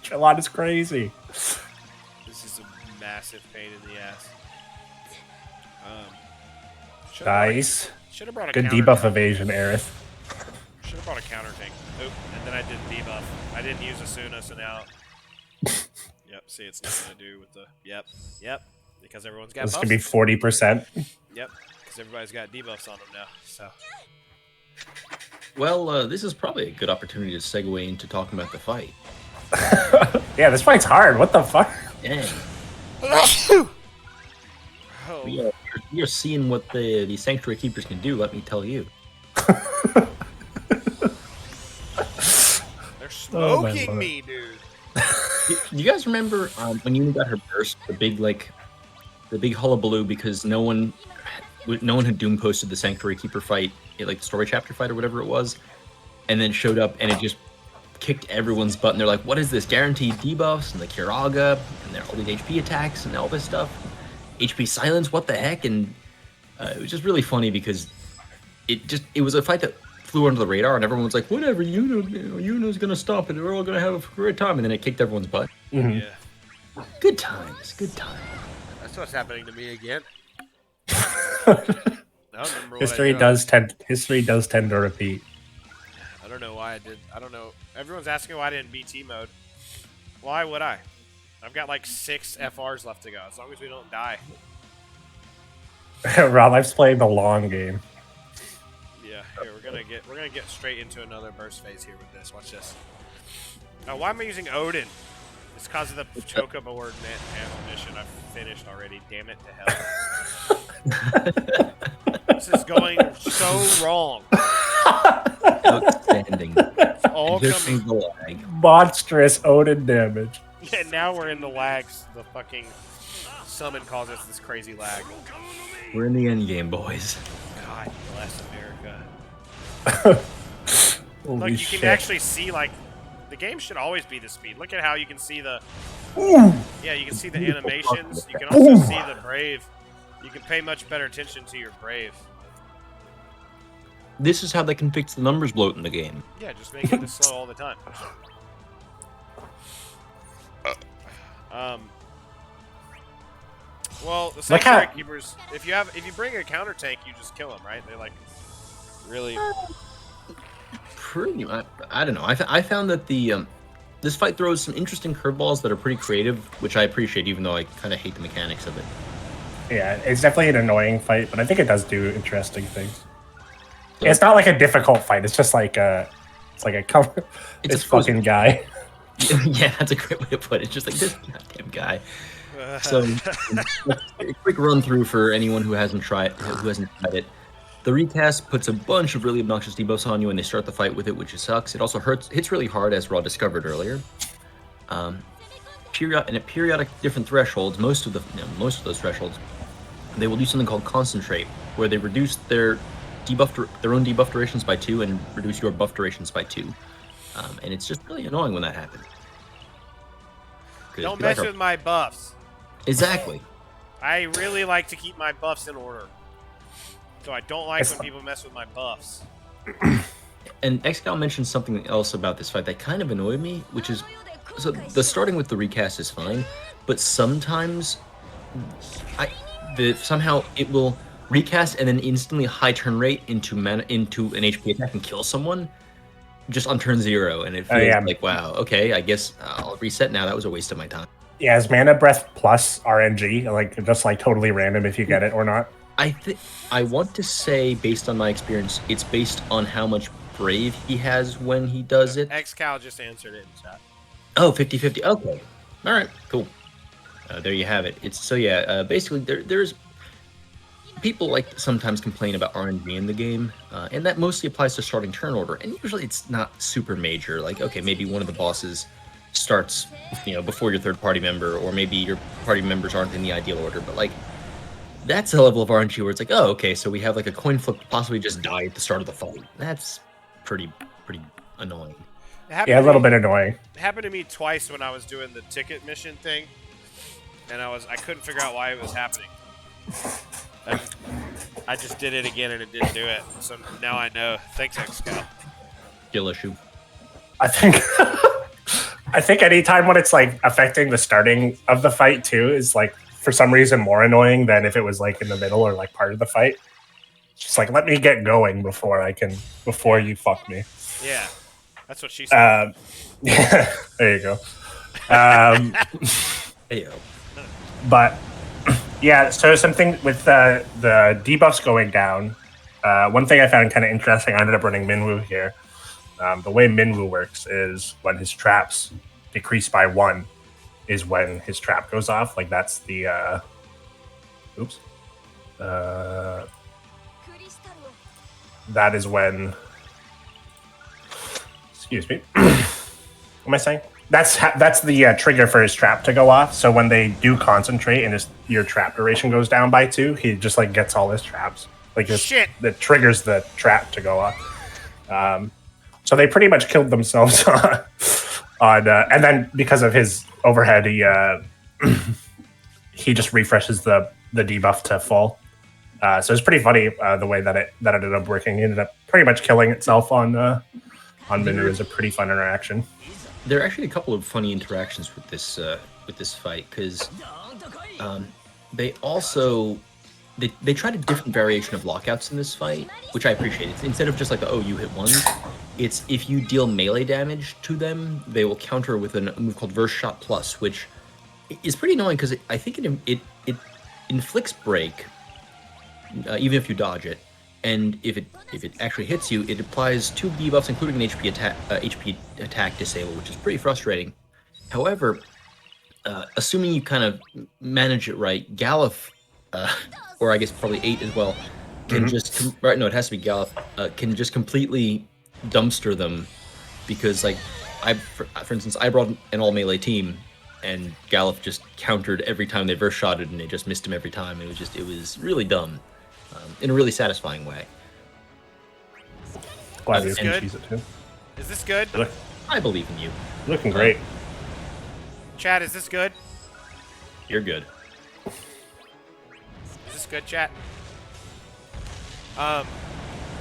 Charlotta's crazy. This is a massive pain in the ass. Nice. Should have brought a Good counter debuff tank. evasion, Aerith. Should have brought a counter tank. Oop, and then I didn't debuff. I didn't use Asuna, so now. Yep. See, it's nothing to do with the. Yep. Because everyone's got. This buffs. could be 40%. Yep. Because everybody's got debuffs on them now. So. Well, this is probably a good opportunity to segue into talking about the fight. Yeah, this fight's hard. What the fuck? Dang. Oh. We are seeing what the Sanctuary Keepers can do, let me tell you. They're smoking me, dude. Do you guys remember when Yuna got her burst, the big hullabaloo because no one had Doom posted the Sanctuary Keeper fight, like the story chapter fight or whatever it was, and then showed up and it just kicked everyone's butt, and they're like, what is this? Guaranteed debuffs and the Kiraga and all these HP attacks and all this stuff. HP silence, what the heck? And it was just really funny because it was a fight that flew under the radar and everyone was like, whatever, Yuna's gonna stop it, we're all gonna have a great time, and then it kicked everyone's butt. Mm-hmm. Yeah. Good times. That's what's happening to me again. I don't remember what History I did. does tend to repeat. I don't know why I did. I don't know. Everyone's asking why I didn't BT mode. Why would I? I've got like 6 FRs left to go. As long as we don't die. Raw Life's playing the long game. Yeah. Here we're gonna get straight into another burst phase here with this. Watch this. Oh, why am I using Odin? It's because of the Chocobo word mission I've finished already. Damn it to hell. This is going so wrong. Outstanding. It's all Here coming. comes the lag. Monstrous Odin damage. And now we're in the lags. The fucking summon causes this crazy lag. We're in the end game, boys. God bless America. Holy Look, you shit. can actually see, like, the game should always be the speed. Look at how you can see the... Yeah, you can see the animations. You can also see the Brave. You can pay much better attention to your Brave. This is how they can fix the numbers bloat in the game. Yeah, just make it this slow all the time. Well, the Sanctuary Keepers, if you bring a counter tank, you just kill them, right? They're like really. Pretty. I don't know. I found that the this fight throws some interesting curveballs that are pretty creative, which I appreciate, even though I kind of hate the mechanics of it. Yeah, it's definitely an annoying fight, but I think it does do interesting things. So, it's not like a difficult fight. It's just like it's like a cover. It's a fucking guy. Yeah, that's a great way to put it. Just like this goddamn guy. So, a quick run through for anyone who hasn't tried it. The recast puts a bunch of really obnoxious debuffs on you, and they start the fight with it, which sucks. It also hits really hard, as Raw discovered earlier. At periodic different thresholds, most of those thresholds, they will do something called concentrate, where they reduce their own debuff durations by 2 and reduce your buff durations by 2. And it's just really annoying when that happens. Don't mess with my buffs. Exactly. I really like to keep my buffs in order. So I don't like when people mess with my buffs. And Xcal mentioned something else about this fight that kind of annoyed me, which is, so the starting with the recast is fine, but sometimes somehow it will recast and then instantly high turn rate into an HP attack and kill someone just on turn 0, and it feels like, wow, okay, I guess I'll reset now. That was a waste of my time. Yeah, is Mana Breath plus RNG like just like totally random if you get it or not? I want to say, based on my experience, it's based on how much Brave he has when he does it. Xcal just answered it in chat. Oh, 50-50. Okay. All right, cool. There you have it. Basically, there's people like sometimes complain about RNG in the game, and that mostly applies to starting turn order, and usually it's not super major. Like, okay, maybe one of the bosses starts, before your third party member, or maybe your party members aren't in the ideal order, but like, that's a level of RNG where it's like, oh, okay, so we have like a coin flip to possibly just die at the start of the fight. That's pretty annoying. Yeah, a little bit annoying. It happened to me twice when I was doing the ticket mission thing, and I couldn't figure out why it was happening. I just did it again and it didn't do it. So now I know. Thanks, Xcal. Skill issue. I think anytime when it's like affecting the starting of the fight too is like for some reason more annoying than if it was like in the middle or like part of the fight. Just like, let me get going before you fuck me. Yeah, that's what she said. Yeah, there you go. Heyo. But yeah, so something with the debuffs going down. One thing I found kind of interesting, I ended up running Minwoo here. The way Minwoo works is when his traps decrease by 1 is when his trap goes off. Like that's the that is when, excuse me, what am I saying? That's the trigger for his trap to go off. So when they do concentrate and your trap duration goes down by 2, he just like gets all his traps. Like shit, that triggers the trap to go off. So they pretty much killed themselves on and then because of his overhead, he just refreshes the debuff to full. So it's pretty funny the way that it ended up working. He ended up pretty much killing itself on Minwoo. Is a pretty fun interaction. There are actually a couple of funny interactions with this fight, because they tried a different variation of lockouts in this fight, which I appreciate. It's instead of just like you hit one, it's if you deal melee damage to them, they will counter with a move called Verse Shot Plus, which is pretty annoying because I think it inflicts break even if you dodge it, and if it actually hits you, it applies 2 debuffs, including an HP attack disable, which is pretty frustrating. However, assuming you kind of manage it right, Galuf, or I guess probably 8 as well, can it has to be Galuf, can just completely dumpster them because like for instance, I brought an all melee team, and Gallup just countered every time they verse shotted, and it just missed him every time. It was really dumb, in a really satisfying way. Glad Is you this can choose it too. Is this good? I believe in you. Looking great. Chat, is this good? You're good. Is this good, chat? I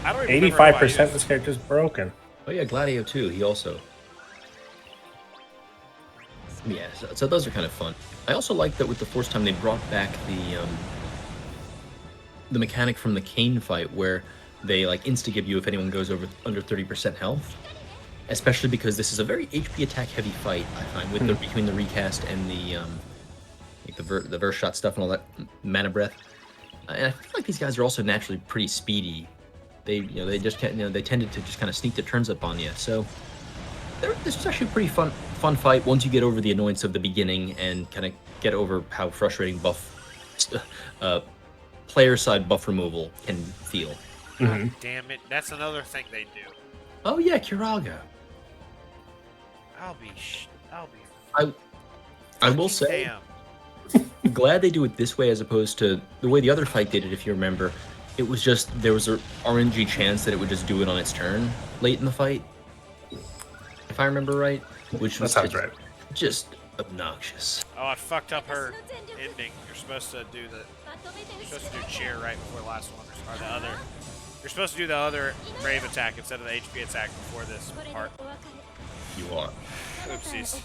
don't even remember who I 85% used. this character's broken. Oh yeah, Gladio too. He also. Yeah, so those are kind of fun. I also like that with the first time they brought back the mechanic from the Kane fight where they like insta-give you if anyone goes under 30% health. Especially because this is a very HP attack heavy fight, I find, with between the recast and the like the verse shot stuff and all that mana breath. And I feel like these guys are also naturally pretty speedy. They they tended to just kind of sneak the turns up on you. So this was actually a pretty fun fight once you get over the annoyance of the beginning and kind of get over how frustrating player side buff removal can feel. God damn it! That's another thing they do. Oh yeah, Kiraga. I'll be. I will say, Damn. I'm glad they do it this way as opposed to the way the other fight did it. If you remember, it was just there was a RNG chance that it would just do it on its turn late in the fight. If I remember right, which was just obnoxious. Oh, I fucked up her ending. You're supposed to do cheer right before the last one, or the other. You're supposed to do the other brave attack instead of the HP attack before this part. You are. Oopsies.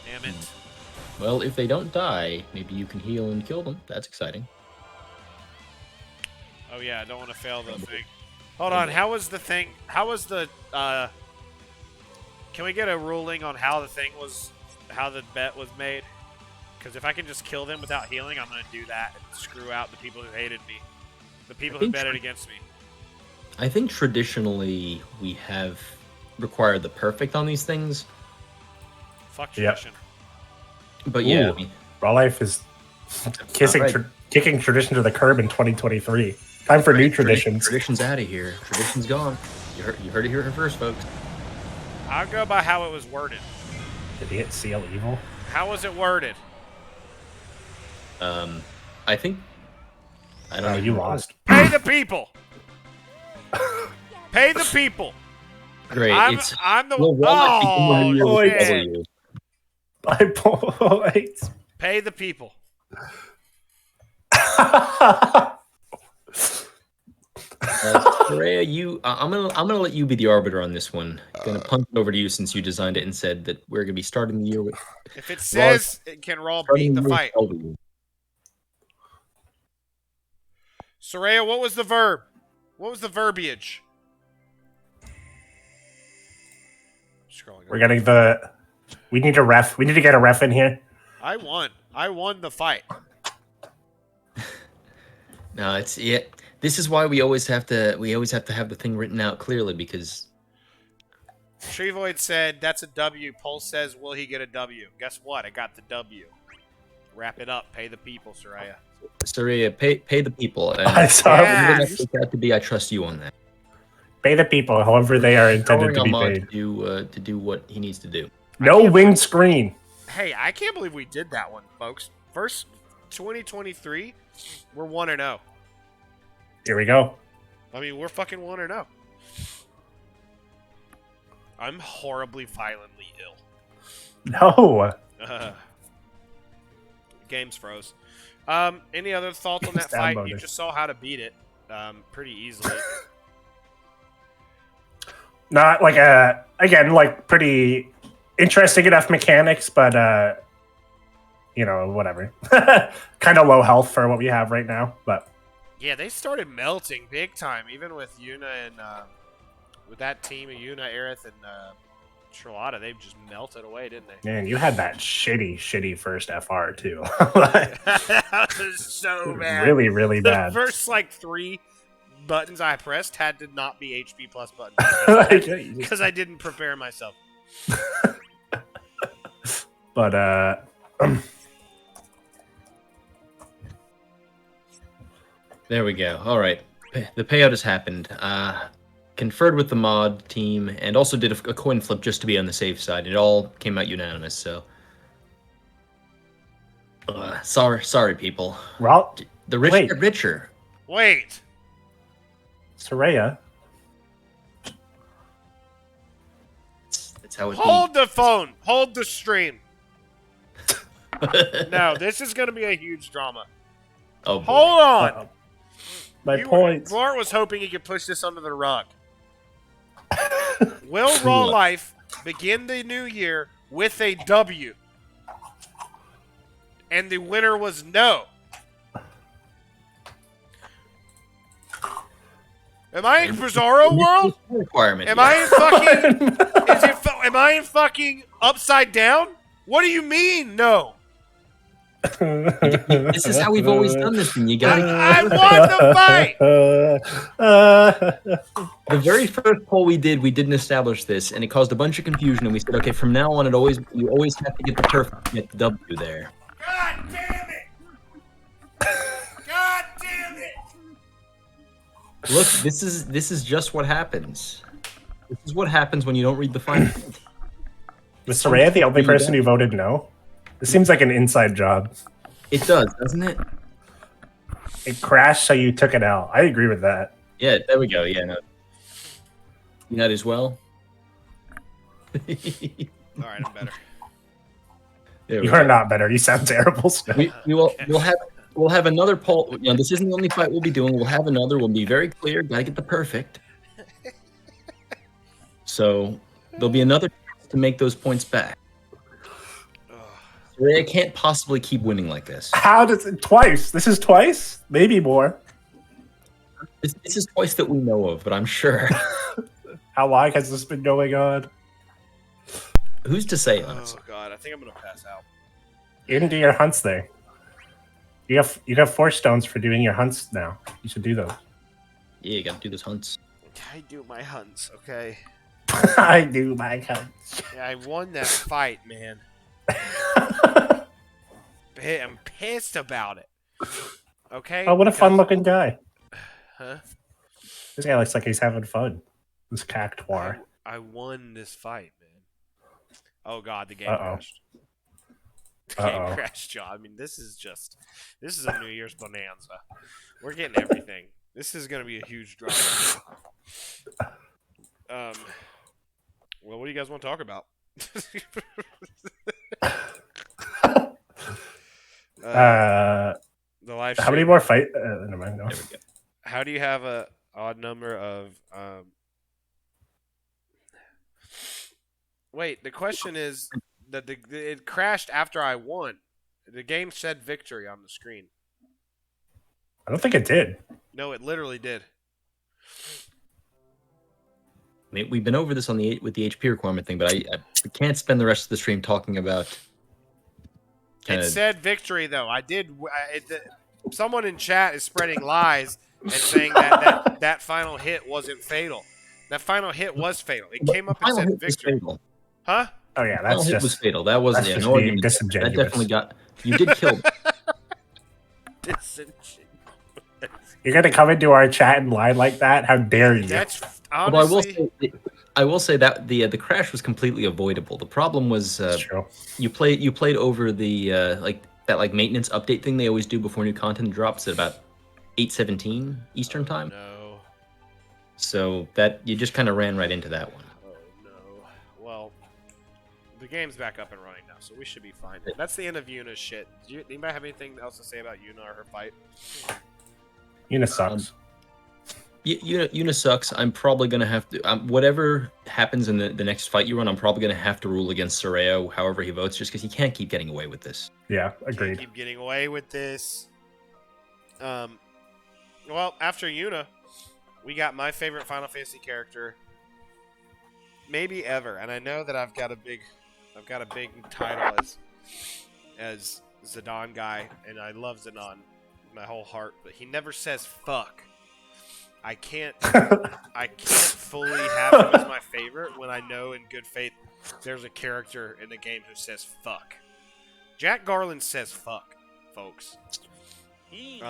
Damn it. Well, if they don't die, maybe you can heal and kill them. That's exciting. Oh yeah, I don't want to fail the thing. Hold on, how was the thing? How was the? Can we get a ruling on how the thing was? How the bet was made? Because if I can just kill them without healing, I'm gonna do that and screw out the people who hated me, the people who betted against me. I think traditionally we have required the perfect on these things. Fuck tradition. But yeah, Ooh, Raw Life is kicking tradition to the curb in 2023. Time for new traditions. Tradition's out of here. Tradition's gone. You heard it here first, folks. I'll go by how it was worded. Did he hit Seal Evil? How was it worded? I think. I don't know. You lost. Pay the people. Pay the people. Great. I'm the well, one. Oh, shit. By points. Pay the people. Rhea, I'm gonna let you be the arbiter on this one. Gonna punt it over to you since you designed it and said that we're gonna be starting the year with. If it says it can Raw beat the fight. Soraya, what was the verb? What was the verbiage? Scrolling. We're getting we need a ref. We need to get a ref in here. I won. I won the fight. No, it's this is why we always have to have the thing written out clearly because Trevoid said that's a W. Pulse says will he get a W? Guess what? I got the W. Wrap it up. Pay the people, Soraya. Soraya, pay the people. And I saw Yes. that to be. I trust you on that. Pay the people, however they are intended to be Ahmad paid. to do what he needs to do. No winged screen. Hey, I can't believe we did that one, folks. First 2023, we're 1-0. Here we go. I mean, we're fucking 1-0. I'm horribly violently ill. No. Game's froze. Any other thoughts on that Down fight? voted. You just saw how to beat it pretty easily. Not like again, like pretty interesting enough mechanics, but whatever. Kind of low health for what we have right now, but Yeah, they started melting big time, even with Yuna and with that team of Yuna, Aerith, and Charlotta. They just melted away, didn't they? man, you had that shitty first FR too. That was so bad. Really, really The bad. first 3 buttons I pressed had to not be HP plus buttons because I didn't prepare myself. But There we go. All right. The payout has happened. Conferred with the mod team and also did a coin flip just to be on the safe side. It all came out unanimous. So, sorry, people. Well, The rich wait. get richer. Wait. Soraya. That's how it Hold the phone. Hold the stream. No, this is going to be a huge drama. Oh, boy. Hold on. Uh-oh. My points. Blart was hoping he could push this under the rug. Will Raw Life begin the new year with a W? And the winner was no. Am I in Bizarro World? Requirement. Am I in fucking? Am I in fucking Upside Down? What do you mean? No. This is how we've always done this thing. You gotta. I won the fight. The very first poll we didn't establish this, and it caused a bunch of confusion. And we said, okay, from now on, you always have to get the perfect, get the W there. God damn it! God damn it! Look, this is just what happens. This is what happens when you don't read the fine print. Was Soraya the only person who voted no? This seems like an inside job. It does, doesn't it? It crashed, so you took it out. I agree with that. Yeah, there we go. Yeah, no. You not as well. All right, I'm better. There we You go. are not better. You sound terrible. We'll have another poll. You know, this isn't the only fight we'll be doing. We'll have another. We'll be very clear. Gotta get the perfect. So there'll be another chance to make those points back. They can't possibly keep winning like this. How does it twice? This is twice? Maybe more. This is twice that we know of, but I'm sure. How long has this been going on? Who's to say, honestly? Oh god, I think I'm gonna pass out. You can do your hunts there. You have 4 stones for doing your hunts now. You should do those. Yeah, you gotta do those hunts. I do my hunts, okay? I do my hunts. Yeah, I won that fight, man. I'm pissed about it. Okay? Oh, what a fun-looking guy. Huh? This guy looks like he's having fun. This cactuar. I won this fight, man. Oh god, the game Uh-oh. crashed. The game Uh-oh. crashed, John. I mean, this is a New Year's bonanza. We're getting everything. This is gonna be a huge drama. Well, what do you guys want to talk about? The live How many stream. more fight? Never mind. No. There we go. How do you have a odd number of? Wait, the question is that it crashed after I won. The game said victory on the screen. I don't think it did. No, it literally did. I mean, we've been over this with the HP requirement thing, but I can't spend the rest of the stream talking about. It said victory though. I did. Someone in chat is spreading lies and saying that final hit wasn't fatal. That final hit was fatal. It came up and said victory. Huh? Oh yeah, Final that's hit just was fatal. That wasn't that's an just being argument. That disingenuous. definitely got. You did kill. You're gonna come into our chat and lie like that? How dare you? That's Although honestly. I will say that the crash was completely avoidable. The problem was That's true. you played over the that maintenance update thing they always do before new content drops at about 8:17 Eastern time. No. So that you just kind of ran right into that one. Oh no. Well, the game's back up and running now, so we should be fine. That's the end of Yuna's shit. Anybody have anything else to say about Yuna or her fight? Yuna sucks. Yuna sucks. I'm probably gonna have to. Whatever happens in the next fight you run, I'm probably gonna have to rule against Soraya, however he votes, just because he can't keep getting away with this. Yeah, Can't agreed. keep getting away with this. Well, after Yuna, we got my favorite Final Fantasy character, maybe ever, and I know that I've got a big title as Zidane guy, and I love Zidane with my whole heart, but he never says fuck. I can't fully have him as my favorite when I know in good faith there's a character in the game who says fuck. Jack Garland says fuck, folks. He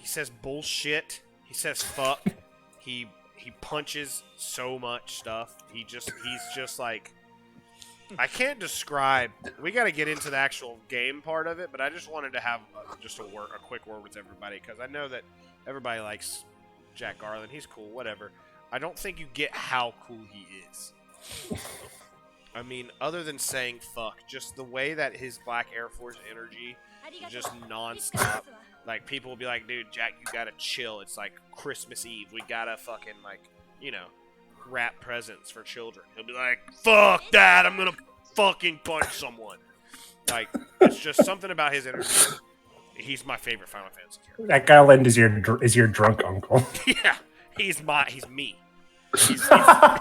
says bullshit. He says fuck. He punches so much stuff. He's just like, I can't describe. We got to get into the actual game part of it, but I just wanted to have just a quick word with everybody because I know that everybody likes Jack Garland. He's cool, whatever. I don't think you get how cool he is. I mean, other than saying fuck, just the way that his Black Air Force energy is just nonstop. Like, people will be like, dude, Jack, you gotta chill. It's like Christmas Eve. We gotta fucking, like, you know, wrap presents for children. He'll be like, fuck that, I'm gonna fucking punch someone. Like, it's just something about his energy. He's my favorite Final Fantasy character. That Garland is your drunk uncle. Yeah, he's me.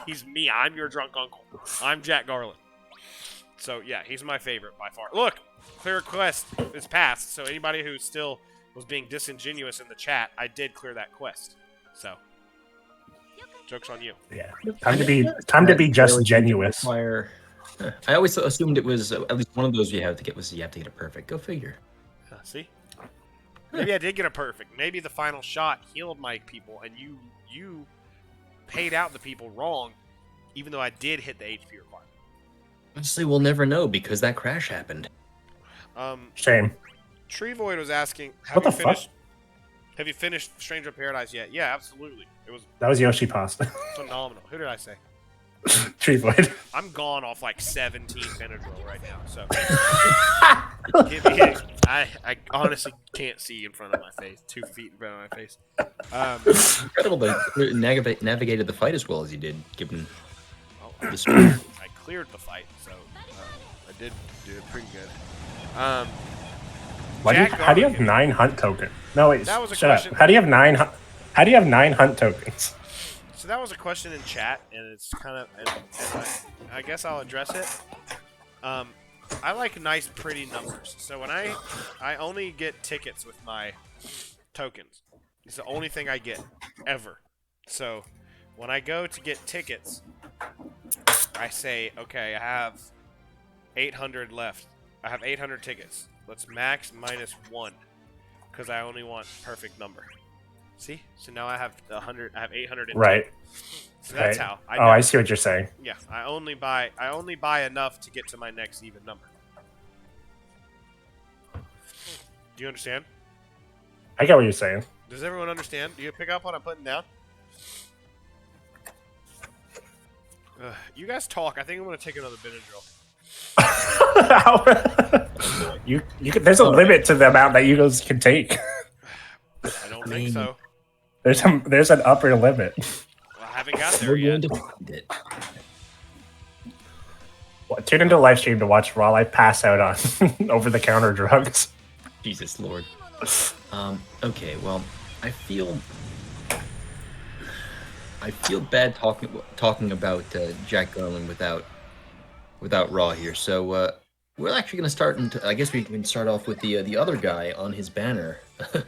He's me. I'm your drunk uncle. I'm Jack Garland. So, yeah, he's my favorite by far. Look, clear quest is passed, so anybody who still was being disingenuous in the chat, I did clear that quest. So, joke's on you. Yeah, time to be just genuous. I always assumed it was at least one of those you have to get it perfect. Go figure. See? Maybe I did get a perfect. Maybe the final shot healed my people, and you paid out the people wrong, even though I did hit the HP requirement. Honestly, we'll never know because that crash happened. Shame. Tree Void was asking, What the fuck? Have you finished Stranger of Paradise yet? Yeah, absolutely. That was Yoshi Pasta. Phenomenal. Who did I say? Tree Void. I'm gone off like 17 Benadryl right now, so give me I honestly can't see in front of my face. 2 feet in front of my face. Incredible that you navigated the fight as well as you did, given the speed. I cleared the fight, so I did do it pretty good. How do you have 9 hunt tokens? No, wait, that was a shut question. up. How do you have 9 hunt tokens? So that was a question in chat, and it's kind of, and I guess I'll address it. I like nice, pretty numbers. So when I only get tickets with my tokens. It's the only thing I get, ever. So when I go to get tickets, I say, okay, I have 800 left. I have 800 tickets. Let's max -1, because I only want perfect number. See? So now I have 100. I have 800. Right. So that's how. I see what you're saying. Yeah, I only buy enough to get to my next even number. Do you understand? I get what you're saying. Does everyone understand? Do you pick up what I'm putting down? You guys talk. I think I'm gonna take another Benadryl. you can, there's a limit to the amount that you guys can take. I don't think so. There's an upper limit. Well, I haven't got there yet. Well, tune into Lifestream to watch while I pass out on over-the-counter drugs. Jesus Lord. Okay, well, I feel bad talking about Jack Garland without Raw here. So we're actually going to start. I guess we can start off with the other guy on his banner.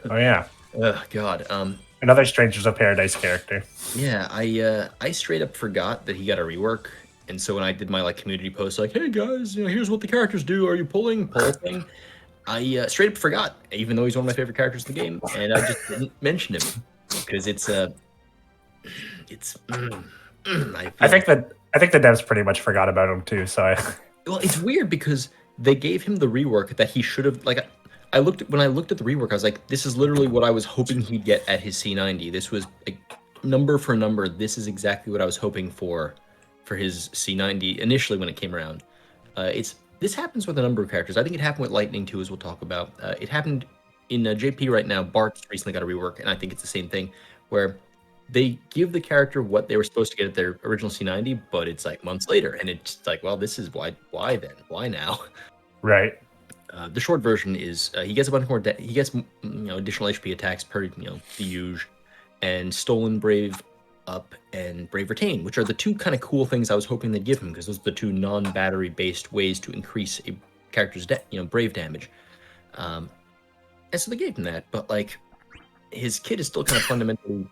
Oh yeah. Oh God. Another Strangers of Paradise character. Yeah, I straight up forgot that he got a rework, and so when I did my community post, like, hey guys, here's what the characters do. Are you pulling poll thing? I straight up forgot, even though he's one of my favorite characters in the game, and I just didn't mention him because I think the devs pretty much forgot about him too. So well, it's weird because they gave him the rework that he should have. When I looked at the rework, I was like, this is literally what I was hoping he'd get at his C90. This was number for number. This is exactly what I was hoping for his C90 initially when it came around. This happens with a number of characters. I think it happened with Lightning too, as we'll talk about. It happened in JP right now. Bart recently got a rework, and I think it's the same thing, where they give the character what they were supposed to get at their original C90, but it's months later, and it's like, well, this is why then? Why now? Right. The short version is he gets a bunch more. He gets additional HP attacks per the usual, and Stolen Brave Up and Brave Retain, which are the two kind of cool things I was hoping they'd give him, because those are the two non-battery based ways to increase a character's brave damage. And so they gave him that, but his kit is still kind of fundamentally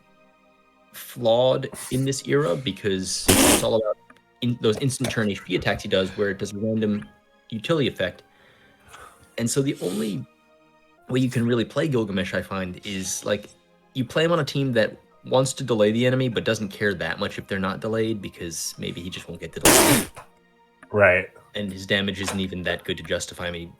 flawed in this era, because it's all about those instant turn HP attacks he does, where it does a random utility effect. And so the only way you can really play Gilgamesh, I find, is you play him on a team that wants to delay the enemy, but doesn't care that much if they're not delayed, because maybe he just won't get the delay. Right. And his damage isn't even that good to justify me.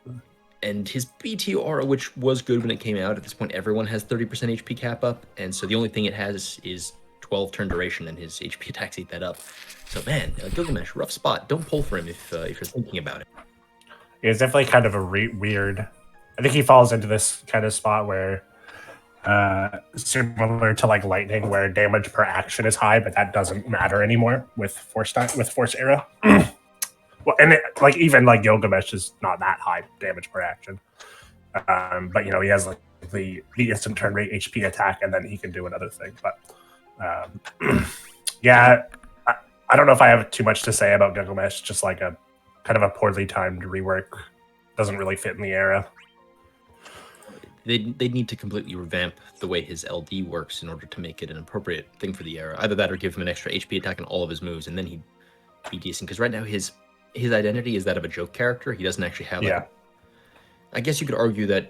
And his BT aura, which was good when it came out, at this point everyone has 30% HP cap up, and so the only thing it has is 12 turn duration, and his HP attacks eat that up. So man, Gilgamesh, rough spot. Don't pull for him if you're thinking about it. It's definitely kind of a weird. I think he falls into this kind of spot where, similar to like lightning, where damage per action is high, but that doesn't matter anymore with Force Era. Well, and like even like Gilgamesh is not that high damage per action, but you know he has like the instant turn rate HP attack, and then he can do another thing. But yeah, I don't know if I have too much to say about Gilgamesh. Just like a kind of a poorly timed rework, doesn't really fit in the era. They need to completely revamp the way his LD works in order to make it an appropriate thing for the era. Either that, or give him an extra HP attack on all of his moves, and then he'd be decent. Because right now his identity is that of a joke character. He doesn't actually have. Like, I guess you could argue that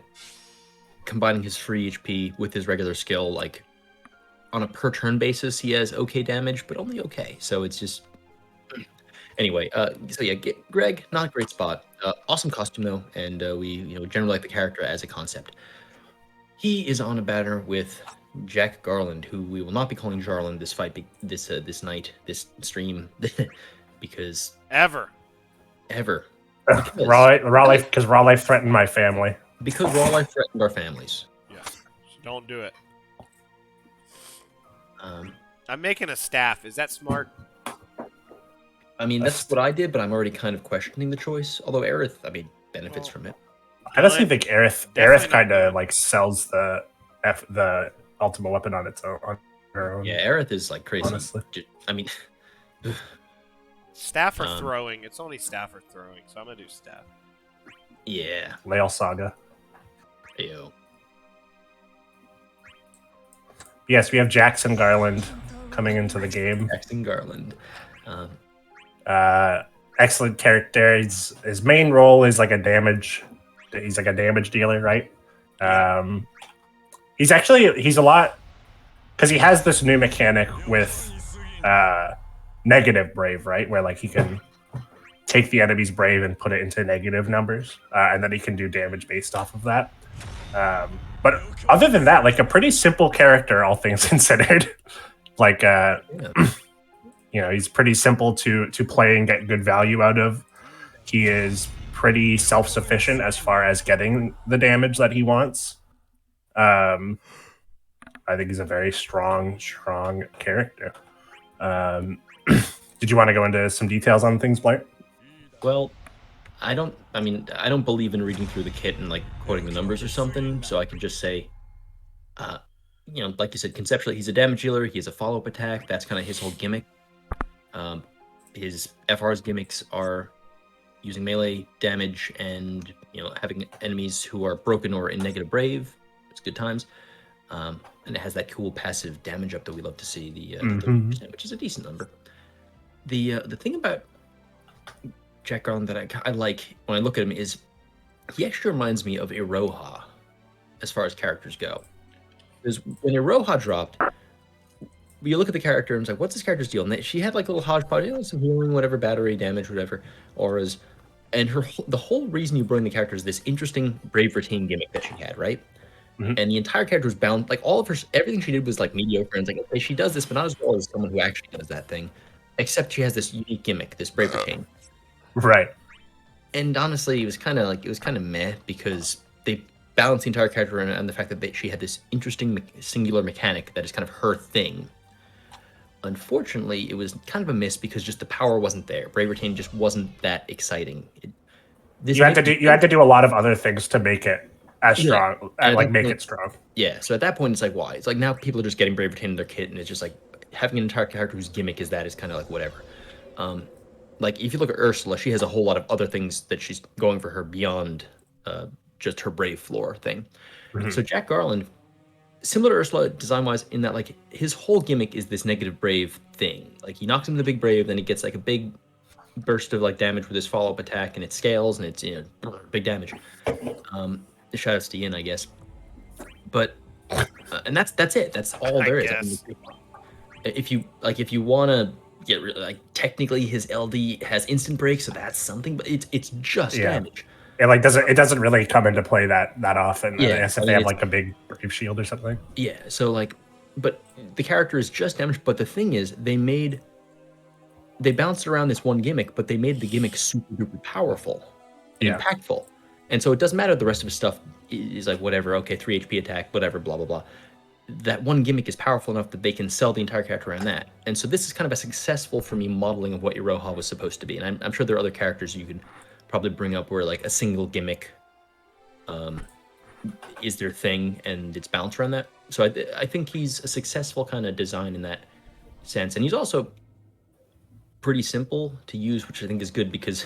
combining his free HP with his regular skill, like on a per turn basis, he has okay damage, but only okay. So it's just anyway. So yeah, Greg, not a great spot. Awesome costume though, and we generally like the character as a concept. He is on a banner with Jack Garland, who we will not be calling Garland this fight, this night, this stream, because Ever. Raw life threatened my family. Because raw life threatened our families. Yeah. So don't do it. I'm making a staff. Is that smart? I mean, that's what I did, but I'm already kind of questioning the choice. Although Aerith, I mean, benefits from it. I honestly think Aerith kind of like sells the ultimate weapon on its own. On her own. Yeah, Aerith is like crazy. Honestly. I mean, Staff or throwing? It's only staff or throwing, so I'm gonna do staff. Yeah. Lael Saga. Ew. Yes, we have Jackson Garland coming into the game. Jackson Garland. Excellent character. His main role is like a damage. He's like a damage dealer, right? He's a lot because he has this new mechanic with negative brave, right? Where like he can take the enemy's brave and put it into negative numbers, and then he can do damage based off of that. But other than that, like a pretty simple character, all things considered. Like, he's pretty simple to play and get good value out of. He is pretty self-sufficient as far as getting the damage that he wants. I think he's a very strong character. Did you want to go into some details on things, Blart? Well, I don't believe in reading through the kit and like quoting the numbers or something, so I can just say, like you said, conceptually, he's a damage dealer. He has a follow-up attack. That's kind of his whole gimmick. His FR's gimmicks are using melee damage and having enemies who are broken or in negative brave. It's good times. And it has that cool passive damage up that we love to see, the 30%, which is a decent number. The thing about Jack Garland that I like when I look at him is he actually reminds me of Iroha as far as characters go. Because when Iroha dropped, you look at the character and it's like, what's this character's deal? And she had like a little hodgepodge, some healing, whatever, battery, damage, whatever, auras. And the whole reason you bring the character is this interesting brave retain gimmick that she had, right? And the entire character was bound, like all of her, everything she did was like mediocre. And it's like, okay, she does this, but not as well as someone who actually does that thing. Except she has this unique gimmick, this brave retain. Right. And honestly, it was kind of meh because they balanced the entire character on the fact that she had this interesting singular mechanic that is kind of her thing. Unfortunately, it was kind of a miss because just the power wasn't there. Brave Retain just wasn't that exciting. You had to do a lot of other things to make it as strong, make it strong. Yeah, so at that point, it's like, why? It's like now people are just getting Brave Retain in their kit, and it's just like having an entire character whose gimmick is kind of like whatever. Like if you look at Ursula, she has a whole lot of other things that she's going for her beyond just her brave floor thing. So Jack Garland, similar to Ursula design-wise, in that like his whole gimmick is this negative brave thing. Like he knocks him the big brave, then he gets like a big burst of like damage with his follow-up attack, and it scales, and it's big damage. Shout outs to Yin, I guess. But and that's it. That's all there is. I mean, if you want to get like technically his LD has instant break, so that's something, but it's just damage. It doesn't really come into play that often. Yeah, unless if they have like a big brave shield or something. Yeah, so like, but the character is just damage. But the thing is, they bounced around this one gimmick, but they made the gimmick super duper powerful and impactful. And so it doesn't matter the rest of his stuff is like whatever, okay, 3 HP attack, whatever, blah, blah, blah. That one gimmick is powerful enough that they can sell the entire character around that. And so this is kind of a successful, for me, modeling of what your Roja was supposed to be. And I'm sure there are other characters you could probably bring up where like a single gimmick is their thing and it's balanced around that. So I think he's a successful kind of design in that sense. And he's also pretty simple to use, which I think is good because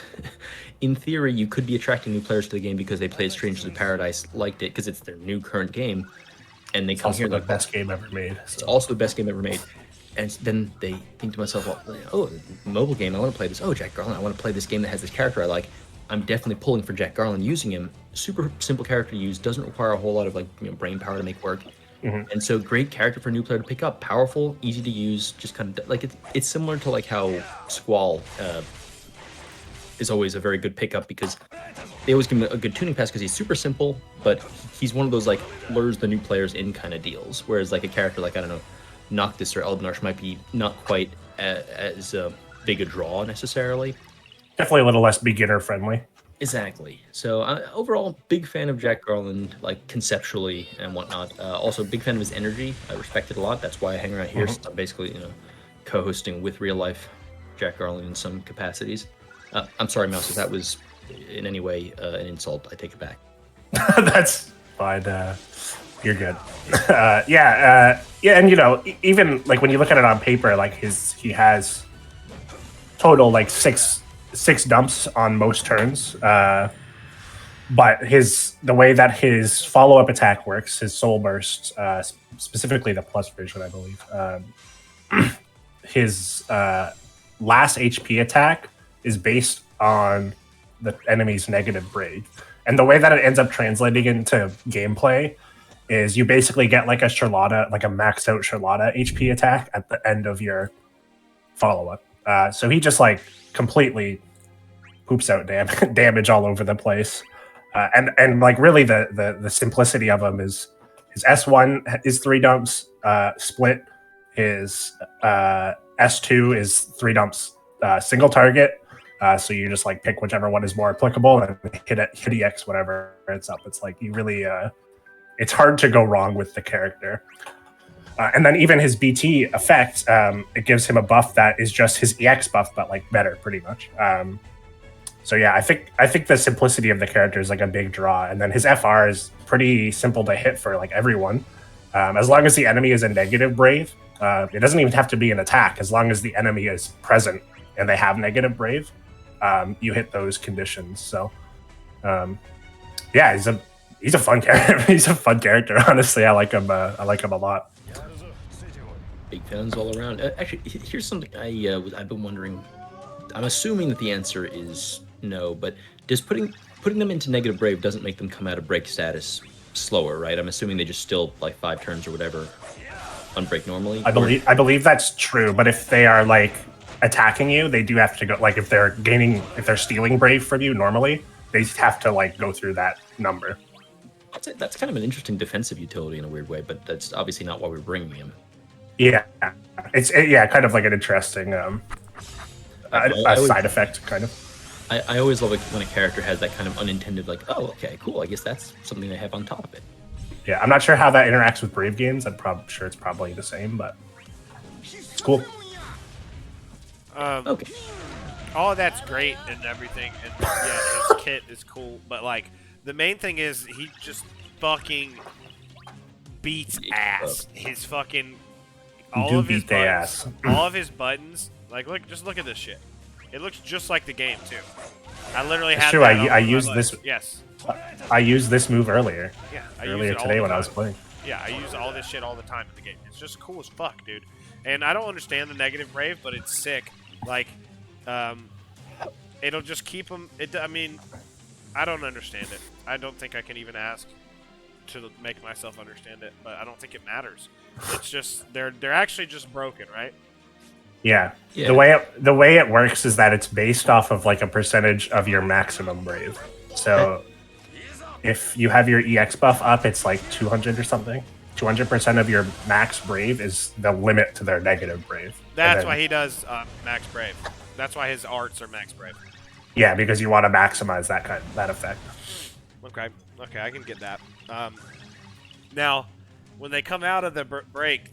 in theory you could be attracting new players to the game because they played Strangers of Paradise, liked it because it's their new current game, and they come here. The best game ever made. So. It's also the best game ever made, and then they think to myself, well, oh, mobile game, I want to play this. Oh, Jack Garland, I want to play this game that has this character I like. I'm definitely pulling for Jack Garland, using him. Super simple character to use, doesn't require a whole lot of like brain power to make work. Mm-hmm. And so great character for a new player to pick up, powerful, easy to use, just kind of like it's similar to like how Squall is always a very good pickup because they always give him a good tuning pass because he's super simple, but he's one of those like lures the new players in kind of deals. Whereas like a character like, I don't know, Noctis or Eldnarsh might be not quite as big a draw necessarily. Definitely a little less beginner friendly. Exactly. So overall, big fan of Jack Garland, like conceptually and whatnot. Also, big fan of his energy. I respect it a lot. That's why I hang around here. Mm-hmm. So I'm basically, co-hosting with real life Jack Garland in some capacities. I'm sorry, Mouse, if that was in any way an insult. I take it back. That's fine. You're good. Yeah, and even like when you look at it on paper, like he has total like six dumps on most turns, but the way that his follow-up attack works, his soul burst, specifically the plus version, I believe, his last HP attack is based on the enemy's negative brave, and the way that it ends up translating into gameplay is you basically get like a Charlotta, like a maxed out Charlotta HP attack at the end of your follow-up. So he just like completely poops out damage all over the place, and like really the simplicity of him is his S1 is 3 dumps split, his S2 is 3 dumps single target, so you just like pick whichever one is more applicable and hit EX whatever it's up. It's like you really it's hard to go wrong with the character. And then even his BT effect, it gives him a buff that is just his EX buff, but like better, pretty much. So yeah, I think the simplicity of the character is like a big draw, and then his FR is pretty simple to hit for like everyone. As long as the enemy is a negative brave, it doesn't even have to be an attack. As long as the enemy is present and they have negative brave, you hit those conditions. So yeah, he's a fun character. He's a fun character. Honestly, I like him a lot. Big fans all around. Actually, here's something I've been wondering. I'm assuming that the answer is no, but does putting them into negative brave doesn't make them come out of break status slower, right? I'm assuming they just still like 5 turns or whatever on break normally. I believe that's true, but if they are like attacking you, they do have to go. Like if they're stealing brave from you normally, they have to like go through that number. That's kind of an interesting defensive utility in a weird way, but that's obviously not why we're bringing him. Yeah, it's kind of like an interesting side effect, kind of. I always love it when a character has that kind of unintended, like, oh, okay, cool. I guess that's something they have on top of it. Yeah, I'm not sure how that interacts with Brave games. I'm sure it's probably the same, but it's cool. Okay. All of that's great and everything, and yeah, his kit is cool, but like the main thing is he just fucking beats ass. His fucking all of his buttons. Like, just look at this shit. It looks just like the game too. I literally had. True. I used this. Yes. I used this move earlier. Yeah. Earlier today when I was playing. Yeah, I use all this shit all the time in the game. It's just cool as fuck, dude. And I don't understand the negative brave, but it's sick. Like, it'll just keep them. I mean, I don't understand it. I don't think I can even ask to make myself understand it, but I don't think it matters. It's just they're actually just broken, right? Yeah. Yeah. The way it works is that it's based off of like a percentage of your maximum brave. So if you have your EX buff up, it's like 200 or something. 200% of your max brave is the limit to their negative brave. That's why he does max brave. That's why his arts are max brave. Yeah, because you want to maximize that effect. Okay, I can get that. Now, when they come out of the break,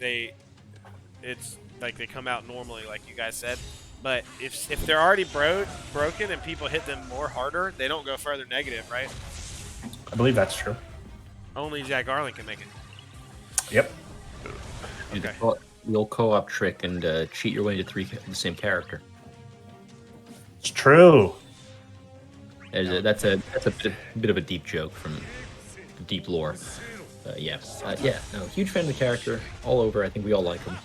it's like they come out normally, like you guys said. But if they're already broken and people hit them more harder, they don't go further negative, right? I believe that's true. Only Jack Garland can make it. Yep. Okay. The old co-op trick and cheat your way into the same character. It's true. That's a bit of a deep joke from the deep lore. Yeah, no, huge fan of the character all over. I think we all like him,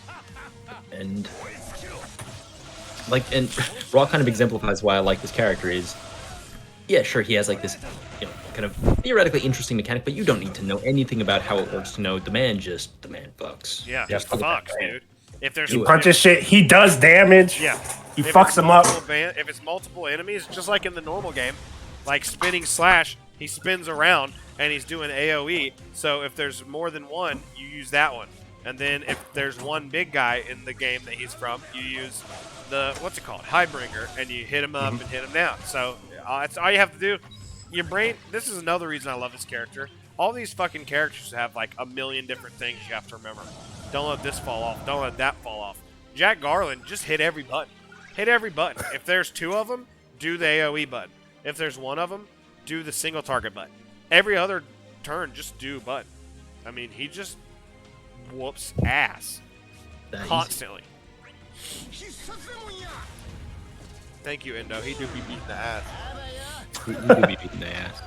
and Raw kind of exemplifies why I like this character. Is yeah, sure, he has like this, kind of theoretically interesting mechanic, but you don't need to know anything about how it works to know the man fucks. Yeah, Just just fucks, dude. If there's He punches shit. He does damage. yeah, He if fucks it's them up. if it's multiple enemies, just like in the normal game, like spinning slash, he spins around and he's doing AOE. So if there's more than one, you use that one. And then if there's one big guy in the game that he's from, you use the, what's it called, Highbringer, and you hit him up and hit him down. So that's all you have to do. Your brain, this is another reason I love this character. All these fucking characters have like a million different things you have to remember. Don't let this fall off. Don't let that fall off. Jack Garland, just hit every button. Hit every button. If there's two of them, do the AoE button. If there's one of them, do the single target button. Every other turn, just do button. I mean, he just whoops ass constantly. Thank you, Endo. He do be beating the ass. We do be beating the ass.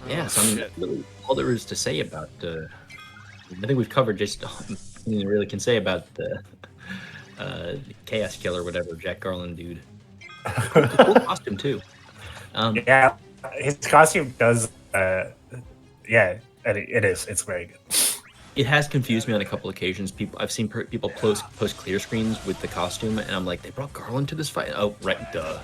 Yeah, so I mean, really, all there is to say about I think we've covered just you really can say about the Chaos Killer, whatever, Jack Garland dude. Cool costume too. Yeah, his costume does. Yeah, it is. It's very good. It has confused me on a couple occasions. I've seen people post clear screens with the costume, and I'm like, they brought Garland to this fight. Oh, right, duh.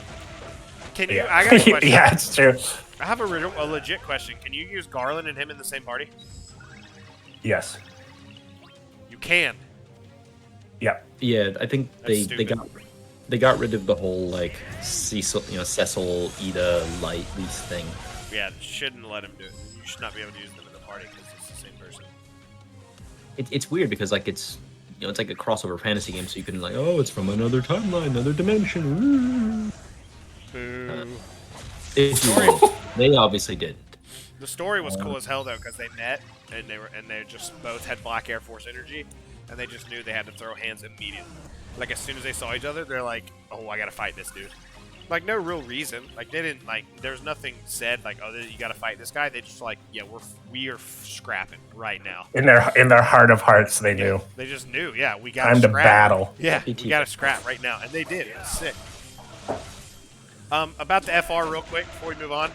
Can you? Yeah. I got a question. Yeah, it's true. I have a legit question. Can you use Garland and him in the same party? Yes. You can. Yeah. Yeah, I think That's they got rid of the whole like Cecil, Cecil, Ida, Lease thing. Yeah, shouldn't let him do it. You should not be able to use them in the party because it's the same person. It's weird because like it's it's like a crossover fantasy game, so you can like, oh, it's from another timeline, another dimension. Boo. They obviously did. The story was cool as hell though because they met and they just both had Black Air Force energy, and they just knew they had to throw hands immediately. Like as soon as they saw each other, they're like, "Oh, I gotta fight this dude." Like no real reason. Like they didn't like. There's nothing said like, "Oh, you gotta fight this guy." They just like, "Yeah, we are scrapping right now." In their heart of hearts, they knew. They just knew. Yeah, we got Time to battle. Yeah, we gotta scrap right now, and they did. It was sick. About the FR real quick before we move on.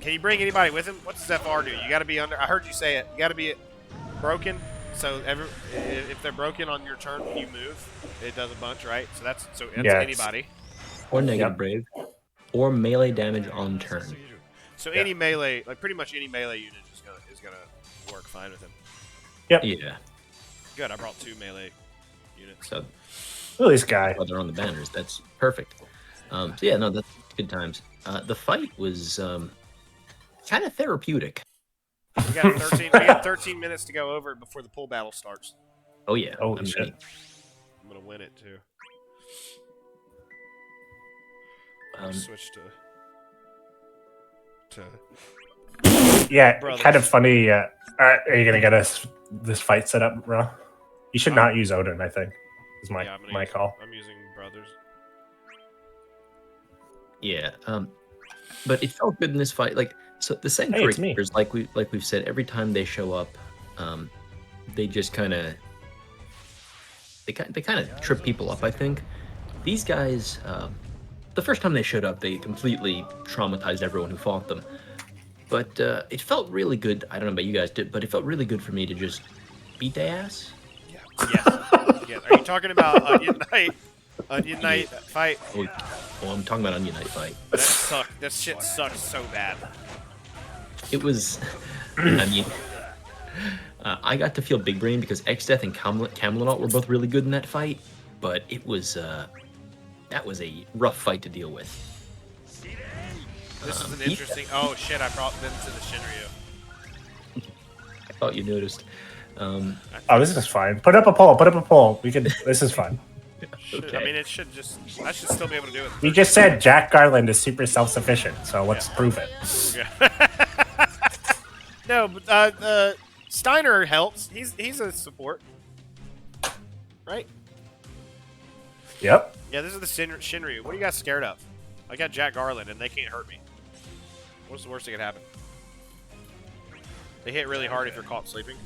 Can you bring anybody with him? What's his FR do? You got to be under. I heard you say it. You got to be broken. So if they're broken on your turn when you move, it does a bunch, right? So that's anybody. Or negative brave, or melee damage on turn. So any melee, like pretty much any melee unit is gonna work fine with him. Yep. Yeah. Good. I brought 2 melee units. So Look at this guy. while they're on the banners, that's perfect. So yeah, no, that's good times. The fight was kind of therapeutic. We got 13 minutes to go over before the pool battle starts. Oh yeah. Holy shit. I'm gonna win it too. Um, Switch to Yeah, Brothers. kind of funny. Are you gonna get us this fight set up, bro? You should not use Odin. I think is my call. I'm using brothers. Yeah. But it felt good in this fight. Like so, the same Hey, it's me. characters, like we've said, every time they show up, they just kind of trip people up. I think these guys, the first time they showed up, they completely traumatized everyone who fought them. But it felt really good. I don't know about you guys, but it felt really good for me to just beat their ass. Yeah. Yes. Are you talking about Onion Knight? Onion Knight fight? Oh, I'm talking about Onion Knight fight. That sucked. That shit sucked so bad. It was. I mean, I got to feel big brain because X-Death and Camelot were both really good in that fight, but it was that was a rough fight to deal with. This is an interesting. Oh shit! I brought them to the Shinryu. I thought you noticed. Oh, this is fine. Put up a poll. We can. This is fun. Okay. I mean, it should just. I should still be able to do it. You just said Jack Garland is super self-sufficient, so let's prove it. Yeah. No, but Steiner helps. He's a support, right? Yep. Yeah, this is the Shinryu. What are you guys scared of? I got Jack Garland, and they can't hurt me. What's the worst that could happen? They hit really hard if you're caught sleeping.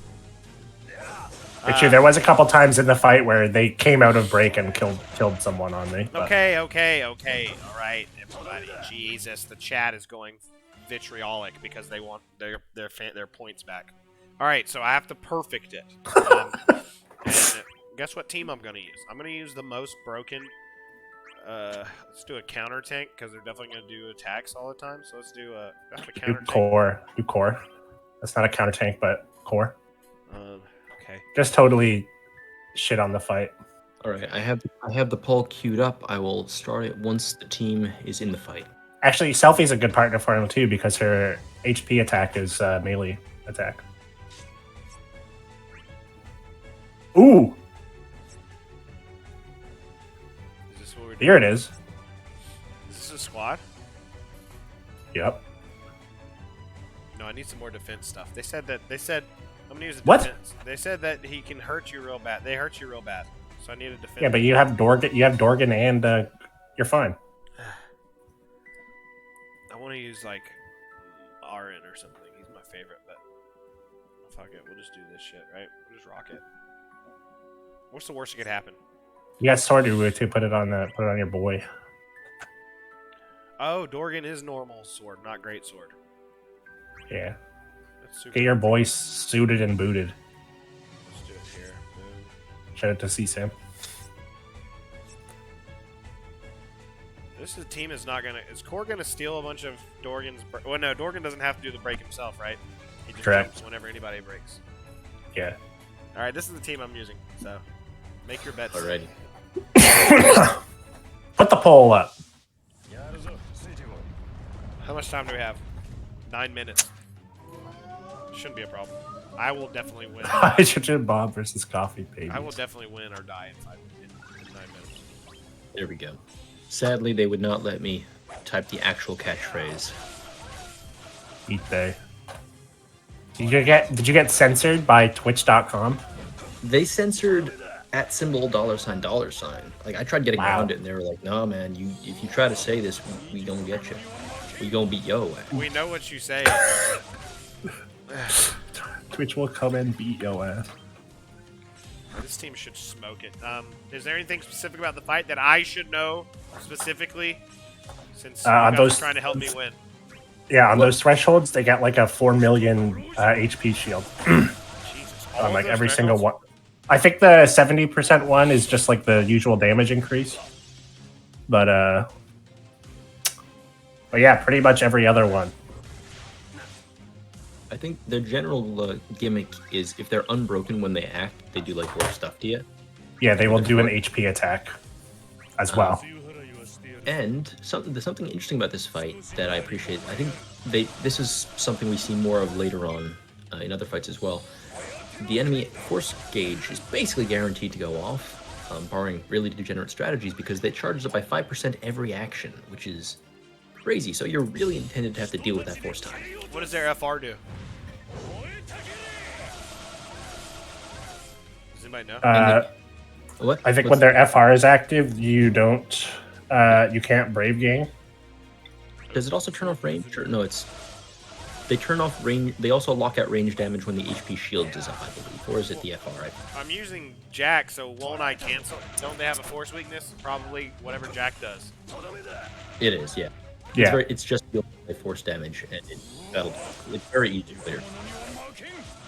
Actually, there was a couple times in the fight where they came out of break and killed someone on me. But. Okay. All right, everybody. Jesus, the chat is going vitriolic because they want their points back. All right, so I have to perfect it. And guess what team I'm going to use? I'm going to use the most broken. Let's do a counter tank because they're definitely going to do attacks all the time. So let's do a counter tank. Do core. That's not a counter tank, but core. Okay. Just totally shit on the fight. All right, I have the poll queued up. I will start it once the team is in the fight. Actually, Selfie's a good partner for him too because her HP attack is melee attack. Ooh! Is this what we're doing? Here it is. Is this a squad? Yep. No, I need some more defense stuff. They said I'm gonna use the What? defense. They said that he can hurt you real bad. They hurt you real bad. So I need a defense. Yeah, but you have Dorgan and you're fine. I want to use like Arin or something. He's my favorite, but fuck it. We'll just do this shit, right? We'll just rock it. What's the worst that could happen? You got Sword too. Put it on your boy. Oh, Dorgan is normal sword, not great sword. Yeah. That's super. Get your boy suited and booted. Let's do it here. Boom. Shout out to C-Sam. This team is not gonna. Is Core gonna steal a bunch of Dorgan's? Well, no, Dorgan doesn't have to do the break himself, right? He just Correct. jumps whenever anybody breaks. Yeah. All right, this is the team I'm using. So, make your bets. Alrighty. Put the poll up. How much time do we have? 9 minutes. Shouldn't be a problem. I will definitely win. Hydrogen Bob versus Coffee Babies. I will definitely win or die in 9 minutes. There we go. Sadly, they would not let me type the actual catchphrase. Eat day. Did you get censored by Twitch.com? They censored @$$ Like I tried getting around it, and they were like, "No, man, if you try to say this, we gonna get you. We gonna beat yo." We know what you say. Twitch will come and beat your ass. This team should smoke it. Is there anything specific about the fight that I should know specifically? Since you guys are trying to help me win. Yeah, on those thresholds, they got like a 4 million HP shield. Jesus. On like every single one. I think the 70% one is just like the usual damage increase. But yeah, pretty much every other one. I think their general gimmick is if they're unbroken when they act, they do like worse stuff to you. Yeah, they will do an HP attack as well. And something interesting about this fight that I appreciate. I think this is something we see more of later on in other fights as well. The enemy force gauge is basically guaranteed to go off, barring really degenerate strategies, because they charge up by 5% every action, which is crazy. So you're really intended to have to deal with that force time. What does their FR do? Does anybody know? What? I think when their FR is active, you don't, you can't brave game. Does it also turn off range? Or, no, they turn off range. They also lock out range damage when the HP shield is up, I believe. Or is it the FR? I'm using Jack, so won't I cancel? Don't they have a force weakness? Probably whatever Jack does. It is, yeah. Yeah. It's just force damage, and it's very easy to clear.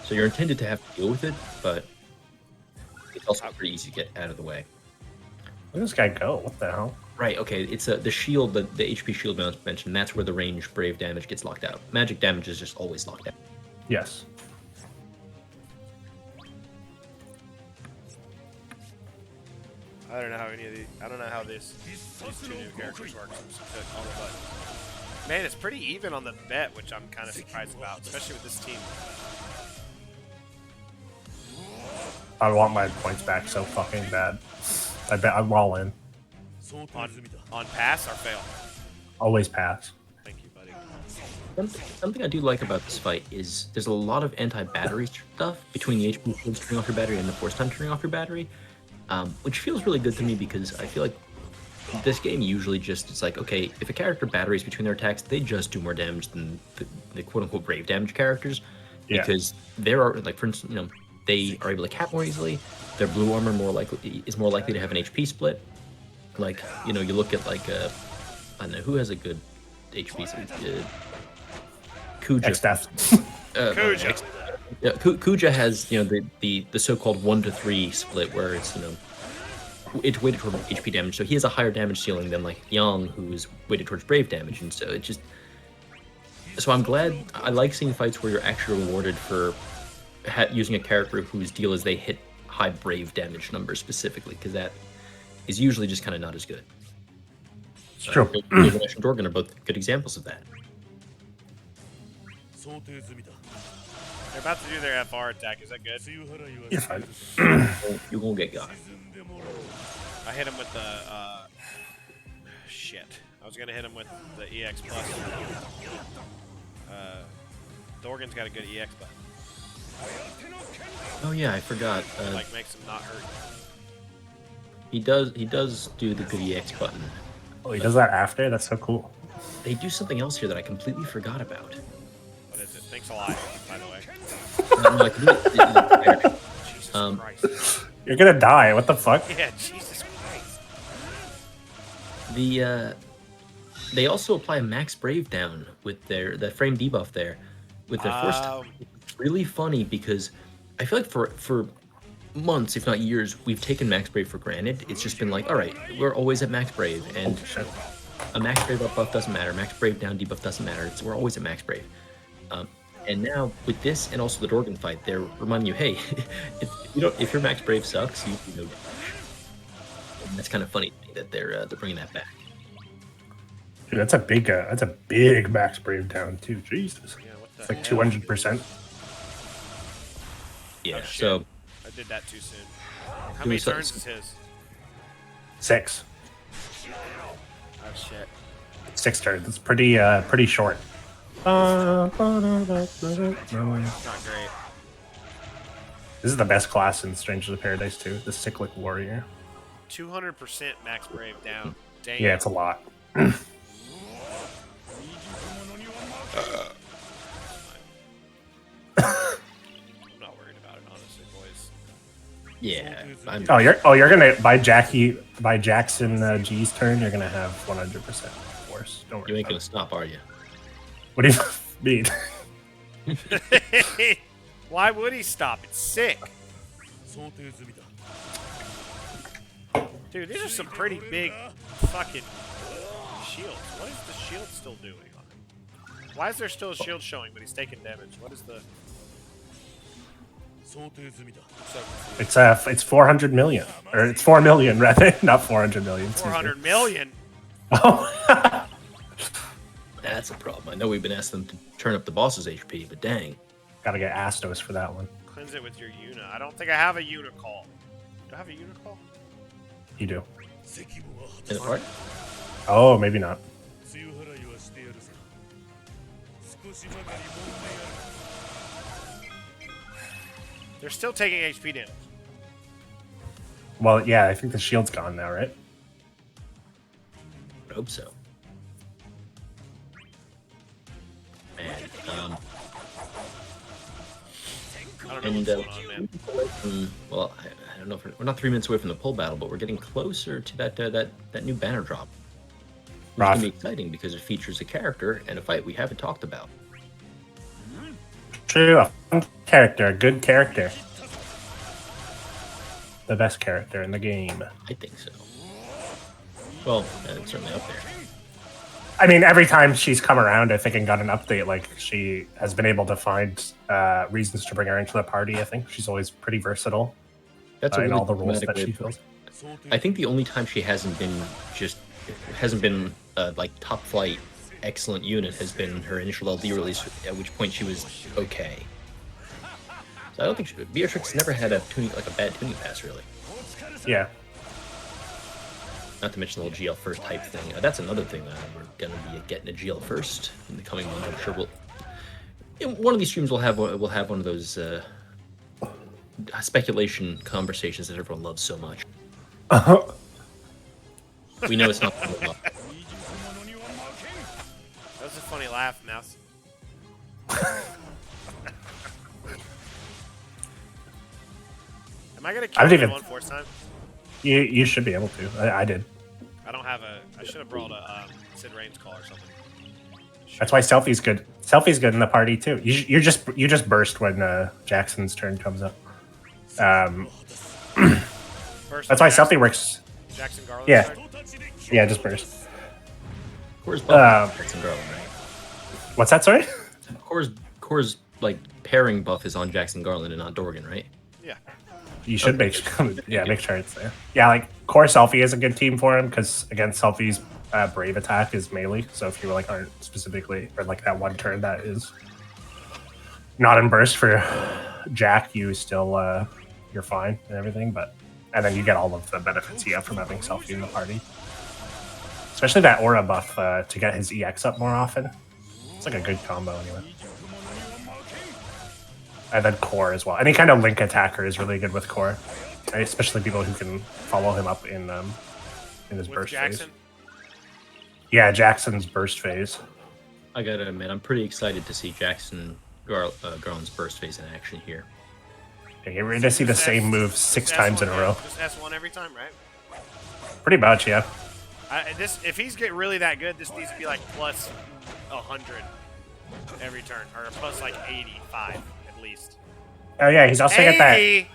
So you're intended to have to deal with it, but it's also pretty easy to get out of the way. Where does this guy go? What the hell? Right, okay, it's the shield, the HP shield mentioned, that's where the range brave damage gets locked out. Magic damage is just always locked out. Yes. I don't know how any of these. I don't know how these two new characters work. All the buttons. Man, it's pretty even on the bet, which I'm kind of surprised about, especially with this team. I want my points back so fucking bad. I bet I'm all in. On pass or fail? Always pass. Thank you, buddy. Something I do like about this fight is there's a lot of anti-battery stuff between the HP shield turning off your battery and the force time turning off your battery, which feels really good to me because I feel like this game usually just it's like, okay, if a character batteries between their attacks, they just do more damage than the quote-unquote brave damage characters, because there are, like, for instance, they are able to cap more easily. Their blue armor is more likely to have an HP split. Like, you look at, like, I don't know, who has a good HP split? Kuja. X-Death. Kuja. Yeah, Kuja has, the so-called 1-3 split where it's, it's weighted toward HP damage. So he has a higher damage ceiling than, like, Yang, who's weighted towards brave damage. And so it just... So I'm glad... I like seeing fights where you're actually rewarded for using a character whose deal is they hit high brave damage numbers specifically, because that is usually just kind of not as good. It's true. Nash and Dorgan are both good examples of that. They're about to do their FR attack. Is that good? You're fine. You won't get got. I hit him with the shit. I was gonna hit him with the EX plus. Dorgan's got a good EX button. Oh yeah, I forgot. Like makes him not hurt. He does do the good EX button. Oh, he does that after? That's so cool. They do something else here that I completely forgot about. What is it? Thanks a lot, by the way. Jesus Christ. You're gonna die. What the fuck? Yeah, Jesus Christ. They also apply a max brave down with that frame debuff there, with their force. It's really funny because I feel like for months, if not years, we've taken max brave for granted. It's just been like, all right, we're always at max brave, and a max brave up buff doesn't matter, max brave down debuff doesn't matter. We're always at max brave. And now with this and also the Dorgan fight, they're reminding you, hey, if your max brave sucks, you know damage. And that's kind of funny to me that they're bringing that back. Dude, that's a big max brave down too. Jesus, Yeah, what the it's like hell? 200%. Yeah. Oh, shit. So I did that too soon. How many turns is his? 6. Oh shit. 6 turns. It's pretty short. Not great. This is the best class in Strangers of Paradise 2, the Cyclic Warrior. 200% max brave down. Damn. Yeah, it's a lot. I'm not worried about it, honestly, boys. yeah, You're gonna by Jackson G's turn, you're gonna have 100% force. Don't worry. you ain't about gonna it. stop, are you? What do you mean? Why would he stop? It's sick. Dude, these are some pretty big fucking shields. What is the shield still doing on him? Why is there still a shield showing, but he's taking damage? What is the... It's 400 million, or it's 4 million rather, not 400 million. 400 million? Oh. That's a problem. I know we've been asking them to turn up the boss's HP, but dang. Gotta get Astos for that one. Cleanse it with your Yuna. I don't think I have a Yuna call. Do I have a Yuna call? You do. In the part? Oh, maybe not. They're still taking HP damage. Well, yeah, I think the shield's gone now, right? I hope so. Man, I don't know what's going on, man. well, I don't know if we're not 3 minutes away from the pull battle, but we're getting closer to that new banner drop. It's going to be exciting because it features a character and a fight we haven't talked about. True, a fun character, a good character. The best character in the game. I think so. Well, it's certainly up there. I mean, every time she's come around, I think, and got an update, like, she has been able to find reasons to bring her into the party, I think. She's always pretty versatile That's in really all the roles that dramatic she way. fills. I think the only time she hasn't been like top flight excellent unit has been her initial LD release, at which point she was okay. So I don't think Beatrix never had a bad tuning pass really. Yeah. Not to mention the whole GL first type thing. That's another thing that we're gonna be getting a GL first in the coming month. I'm sure in one of these streams we'll have one of those speculation conversations that everyone loves so much. We know it's not going to go up. That was a funny laugh, Mouse. Am I gonna kill him one force time? You should be able to. I did. I don't have a. I should have brought a Sid Rain's call or something. That's why Selfie's good. Selfie's good in the party too. You just burst when Jackson's turn comes up. That's why Selfie works. Jackson Garland. Yeah. Start? Yeah, just burst. Core's buff Jackson Garland, right? What's that? Sorry. Core's like pairing buff is on Jackson Garland and not Dorgan, right? Yeah. You should make sure it's there. Yeah, like Core Selfie is a good team for him because against Selfie's Brave attack is melee. So if you like aren't specifically or like that one turn that is not in burst for Jack, you still you're fine and everything. And then you get all of the benefits you have from having Selfie in the party, especially that aura buff to get his EX up more often. It's like a good combo anyway. And then Core as well. Any kind of Link attacker is really good with Core, especially people who can follow him up in his burst Jackson? phase. Yeah, Jackson's burst phase. I gotta admit, I'm pretty excited to see Jackson Garland's burst phase in action here. Yeah, you're ready to see the same move 6 times in a row. Just S1 every time, right? Pretty much, yeah. If he's getting really that good, this needs to be like plus 100 every turn, or plus like 85 at least. Oh yeah, he's also got that.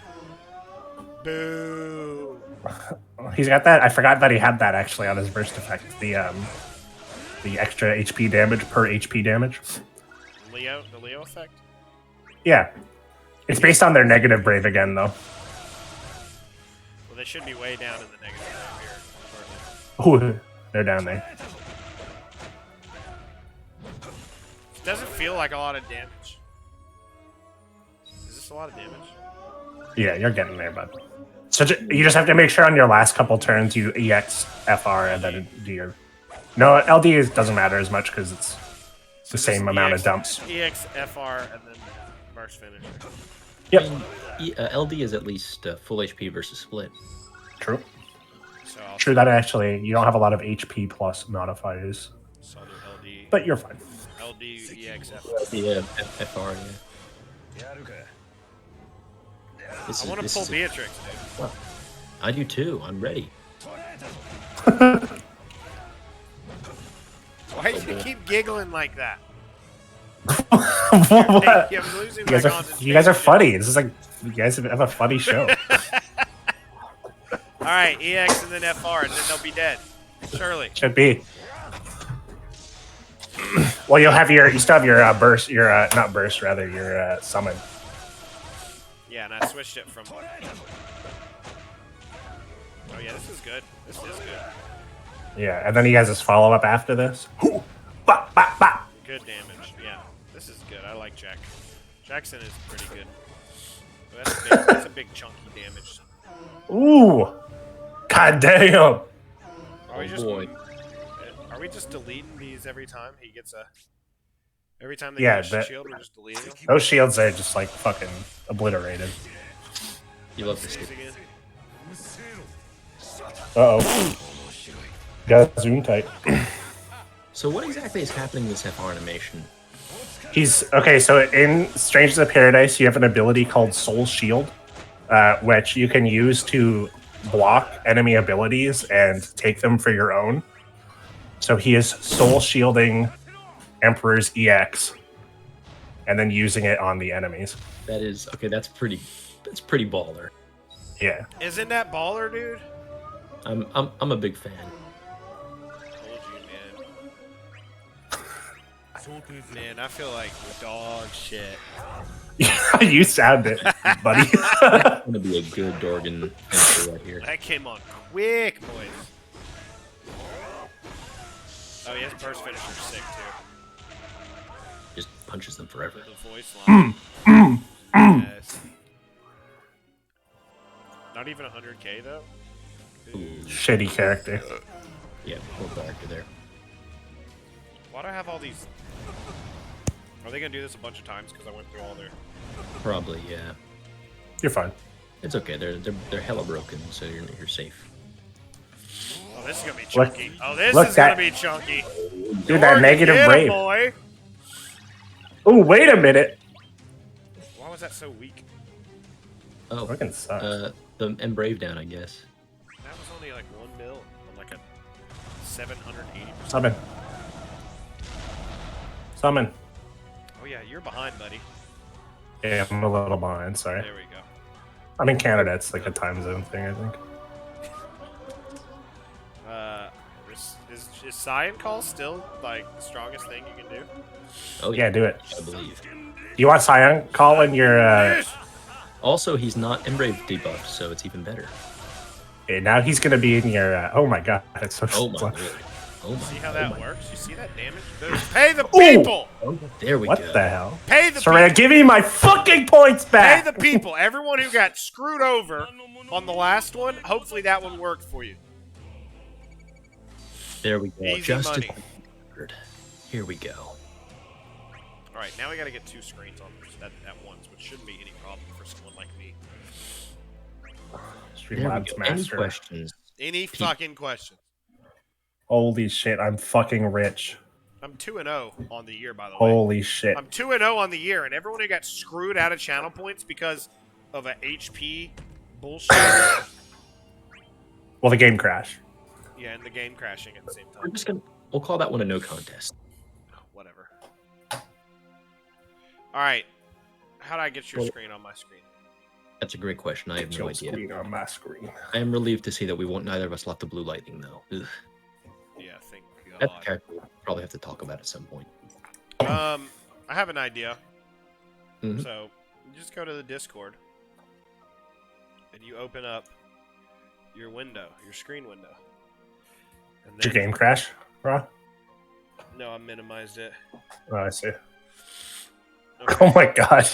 Boo. He's got that. I forgot that he had that actually on his burst effect. The extra HP damage per HP damage. The Leo effect. Yeah, it's based on their negative brave again though. Well, they should be way down in the negative brave here. Ooh, they're down there. It doesn't feel like a lot of damage. Is this a lot of damage? Yeah, you're getting there, bud. So you just have to make sure on your last couple turns you EX FR and then do your. No, LD doesn't matter as much because it's the same amount of dumps. EX FR and then burst finish. Yep. I mean, LD is at least full HP versus split. True. So True that actually you don't have a lot of HP plus modifiers, So I'll do LD. but you're fine. LD EX FR. Yeah, FR. Yeah. I want to pull Beatrix, dude. I do too. I'm ready. Why do you keep giggling like that? What? I'm losing You guys are funny. This is like you guys have a funny show. All right, EX and then FR, and then they'll be dead. Surely. Should be. Well, you still have your burst, your not burst, rather your summon. Yeah, and I switched it from. Oh yeah, this is good. This is good. Yeah, and then he has his follow up after this. Good Good damage. Yeah, this is good. I like Jack. Jackson is pretty good. That's a big chunky damage. Ooh, god damn! Are we just deleting these every time he gets a? Every time they get a shield, we're just deleting them? Those shields are just like fucking obliterated. You love this. Uh oh. Got zoom tight. So what exactly is happening in this FR animation? He's okay. So in Strangers of Paradise, you have an ability called Soul Shield, which you can use to block enemy abilities and take them for your own. So he is soul shielding Emperor's EX and then using it on the enemies. That is okay. That's pretty baller. Yeah. Isn't that baller, dude? I'm a big fan. Told you, man. Man, I feel like dog shit. You sound it, buddy. That's gonna be a good Dorgan answer right here. That came on quick, boys. Oh, yeah, his burst finisher's sick, too. Just punches them forever. The voice line. Yes. Not even 100k, though? Ooh. Shitty character. Yeah, poor character there. Why do I have all these... Are they gonna do this a bunch of times? Because I went through all their... Probably, yeah. You're fine. It's okay. They're hella broken, so you're safe. Oh, this is gonna be chunky. Look Is gonna be chunky. Dude, that negative Get him, brave. boy. Oh, wait a minute. Why was that so weak? Oh, Fucking sucks. the Embrave down, I guess. That was only like 1 mil on like a 780%. Summon. Summon. Oh yeah, you're behind, buddy. Yeah, I'm a little behind, sorry. There we go. I'm in Canada, it's like a time zone thing, I think. Is Cyan Call still like the strongest thing you can do? Oh Yeah, do it. I believe. You want Cyan Call in your Also, he's not Embrave debuffed, so it's even better. okay, now he's gonna be in your oh my god, that's so Oh my slow. god. Oh my. See how oh that my. works? You see that damage? Pay the people! Oh, there we What go. the hell? Pay the Soraya, give me my fucking points Pay back! the people! Everyone who got screwed over on the last one, hopefully that one worked for you. There we go. Easy Just money. here we go. Alright, now we gotta get 2 screens on at once, which shouldn't be any problem for someone like me. There we Streamlabs go. Any Master. questions? Any fucking questions? Holy shit, I'm fucking rich. I'm 2-0 on the year, by the way. Holy shit. I'm 2-0 on the year, and everyone who got screwed out of channel points because of a HP bullshit. Well, the game crashed. Yeah, and the game crashing at the same We're time. just we'll call that one a no contest. Whatever. Alright. How do I get your Well- screen on my screen? That's a great question. I have no Your idea. screen on my screen. I am relieved to see that we won't. Neither of us left the blue lightning though. Ugh. Yeah, thank That God. character we'll probably have to talk about at some point. I have an idea. Mhm. So, you just go to the Discord, and you open up your window, your screen window. And Did your game crash, bro? No, I minimized it. Oh, I see. Okay. Oh my god.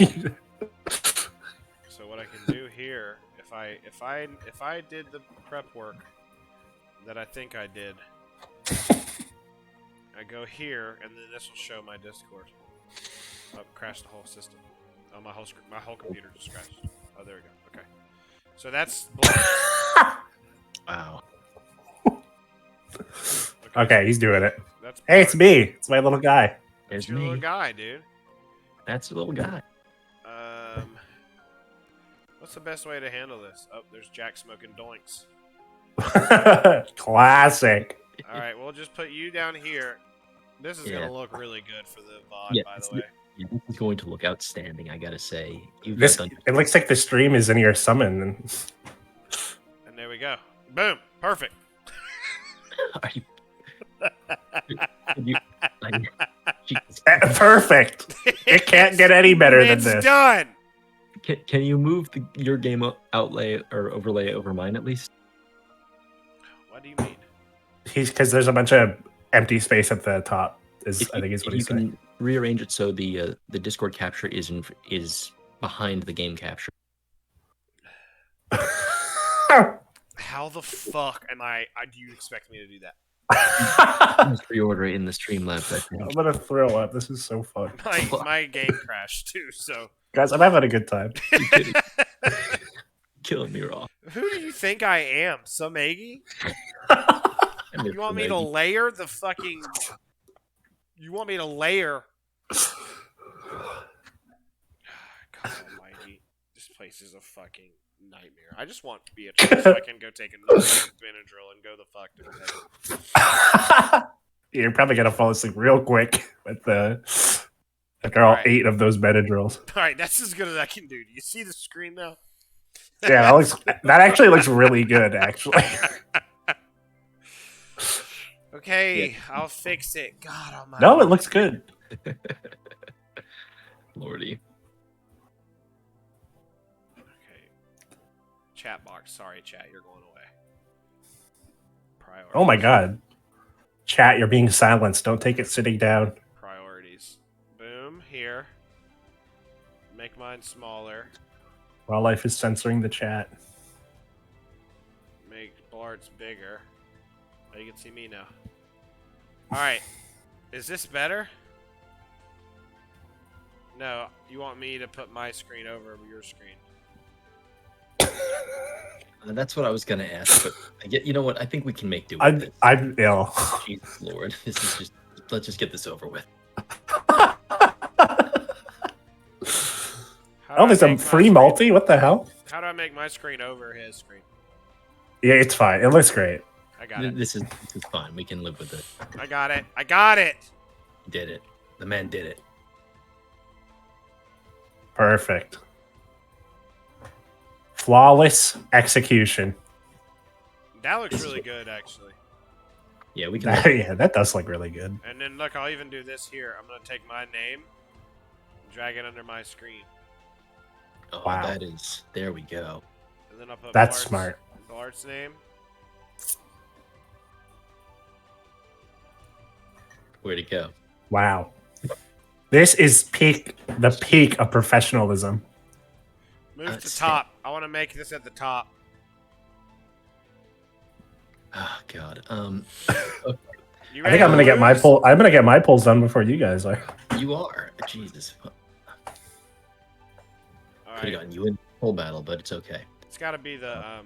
So what I can do here, if I did the prep work that I think I did, I go here, and then this will show my Discord. Oh, crashed the whole system. Oh, my whole computer just crashed. Oh, there we go. Okay. So that's Blart. Wow. Okay, he's doing it. That's Hey, it's Blart. me. It's my little guy. That's There's your little me. guy, dude. That's a little guy. What's the best way to handle this? Oh, there's Jack smoking doinks. Classic. All right, we'll just put you down here. This is Yeah. gonna look really good for the VOD, Yeah, by it's- the way. Yeah, this is going to look outstanding. I gotta say. You've This done. it looks like the stream is in your summon. And there we go. Boom. Perfect. Are you? you Jesus. Perfect. It can't get any better than It's this. done. Can you move your game outlay or overlay over mine at least? What do you mean? He's because there's a bunch of empty space at the top. I think is If what you he's saying. can rearrange it so the Discord capture is behind the game capture. How the fuck am I do you expect me to do that? Just reorder it in the Streamlabs. I I'm think. gonna throw up. This is so fun, My game crashed too, so guys. I'm having a good time. You're kidding. Killing me raw. who do you think I am? Some Aggie? I miss You want me the to Maggie. layer the fucking You want me to layer God almighty. This place is a fucking nightmare. I just want Beatrice so I can go take a Benadryl and go the fuck to bed. You're probably gonna fall asleep real quick with the after all Alright. 8 of those Benadryls. All right, that's as good as I can do. Do you see the screen now? Yeah, that actually looks really good. Actually, Okay, I'll fix it. God almighty. no, it looks good. Lordy. Okay. Chat box. Sorry, chat. You're going away. Priorities. Oh my god, chat, you're being silenced. Don't take it sitting down. Priorities. Boom. Here. Make mine smaller. While life is censoring the chat. Make Blart's bigger. Oh, you can see me now. Alright. Is this better? No. You want me to put my screen over your screen. That's what I was gonna ask, but you know what? I think we can make do with this. I'm ill. Jesus Lord, this is just. Let's just get this over with. How Oh, do there's I a make my free screen- multi. What the hell? How do I make my screen over his screen? Yeah, it's fine. It looks great. I got it. This is fine. We can live with it. I got it. I got it. He did it. The man did it. Perfect. Flawless execution. That looks really good, actually. Yeah, we can. Yeah, that does look really good. And then look, I'll even do this here. I'm gonna take my name, and drag it under my screen, Oh, Wow. that is. There we go. and then I'll put That's Blart's- smart. Blart's name. Where'd it go? Wow. This is the peak of professionalism. Move Let's to see. top. I want to make this at the top. Oh God. You I think ready I'm gonna to get my lose? pull. I'm gonna get my pulls done before you guys are. You are. Jesus. All Could have right. gotten you in full battle, but it's okay. It's got to be the.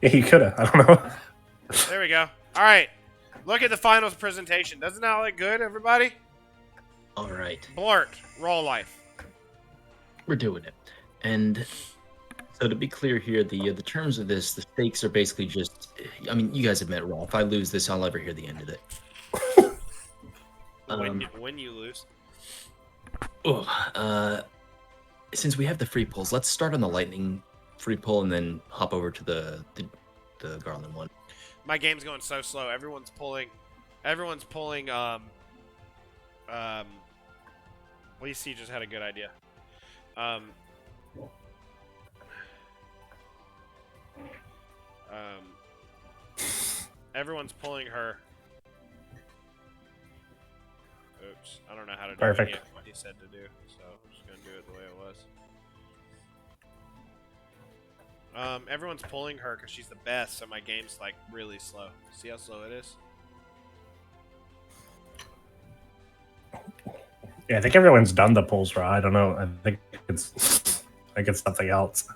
Yeah, you could have. I don't know. There we go. All right. Look at the finals presentation. Doesn't that look good, everybody? All right. Blart, raw life. We're doing it. And so to be clear here, the terms of this, the stakes are basically just. I mean, you guys have met Raw. If I lose this, I'll never hear the end of it. When you lose. Since we have the free pulls, let's start on the lightning free pull and then hop over to the Garland one. My game's going so slow. Everyone's pulling. Well, you see, just had a good idea. Everyone's pulling her. Oops, I don't know how to do Perfect. it. What he said to do, so I'm just gonna do it the way it was. Everyone's pulling her because she's the best, so my game's like really slow. See how slow it is? Yeah, I think everyone's done the pulls, Raw. I don't know. I think it's something else.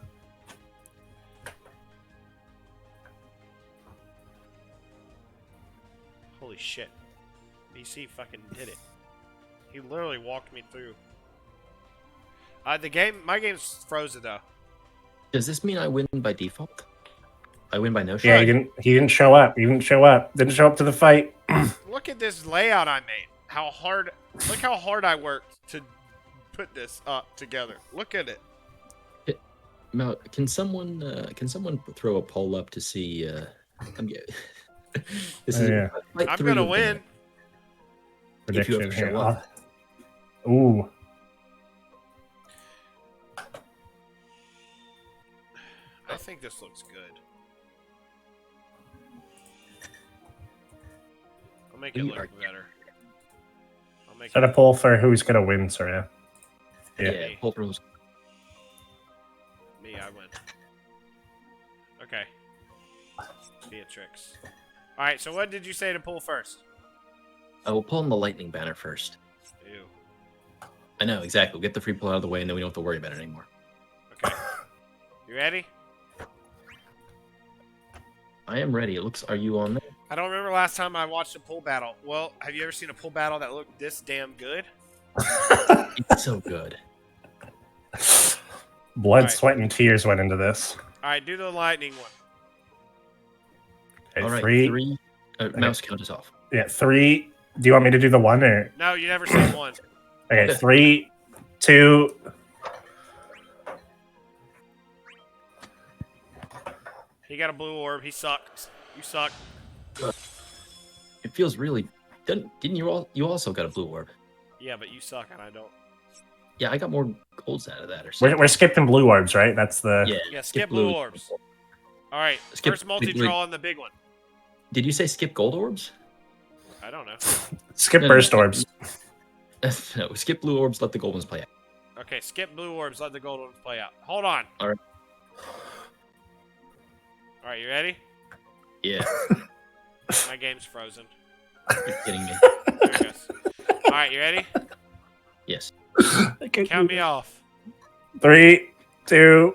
Holy shit. BC fucking did it. He literally walked me through. My game's frozen though. Does this mean I win by default? I win by no shot? Yeah, he didn't show up. Didn't show up to the fight. Look at this layout I made. Look how hard I worked to put this up together. Look at it. Now, can someone throw a poll up to see? This is Yeah. fight I'm three gonna of the win. night. If you ever show up. Ooh. I think this looks good. I'll make it We look are- better. I'll make Set a it. poll for who's gonna win, Soraya. Yeah, Yeah. poll for who's- Me, I win. Okay. Beatrix. Alright, so what did you say to pull first? we'll pull in the lightning banner first. Ew. I know exactly. We'll get the free pull out of the way, and then we don't have to worry about it anymore. Okay. You ready? I am ready. It looks. Are you on there? I don't remember last time I watched a pull battle. Well, have you ever seen a pull battle that looked this damn good? It's so good. Blood, Alright. sweat, and tears went into this. Alright, do the lightning one. Okay, All right, three. three. Mouse, count us off. Yeah, 3. Do you want me to do the 1 or? No, you never said 1. Okay, 3, 2. He got a blue orb. He sucked. You suck. It feels really. Didn't you all? You also got a blue orb. Yeah, but you suck and I don't. Yeah, I got more golds out of that or something. We're skipping blue orbs, right? That's the. Yeah, skip blue orbs. All right, Skip first multi-draw on the big one. Did you say skip gold orbs? I don't know. Skip No, burst no. orbs. No, skip blue orbs. Let the gold ones play out. Okay, skip blue orbs. Let the gold ones play out. Hold on. All right. All right, you ready? Yeah, My game's frozen. you're kidding me. There it goes. All right, you ready? Yes. Count me off. 3, 2.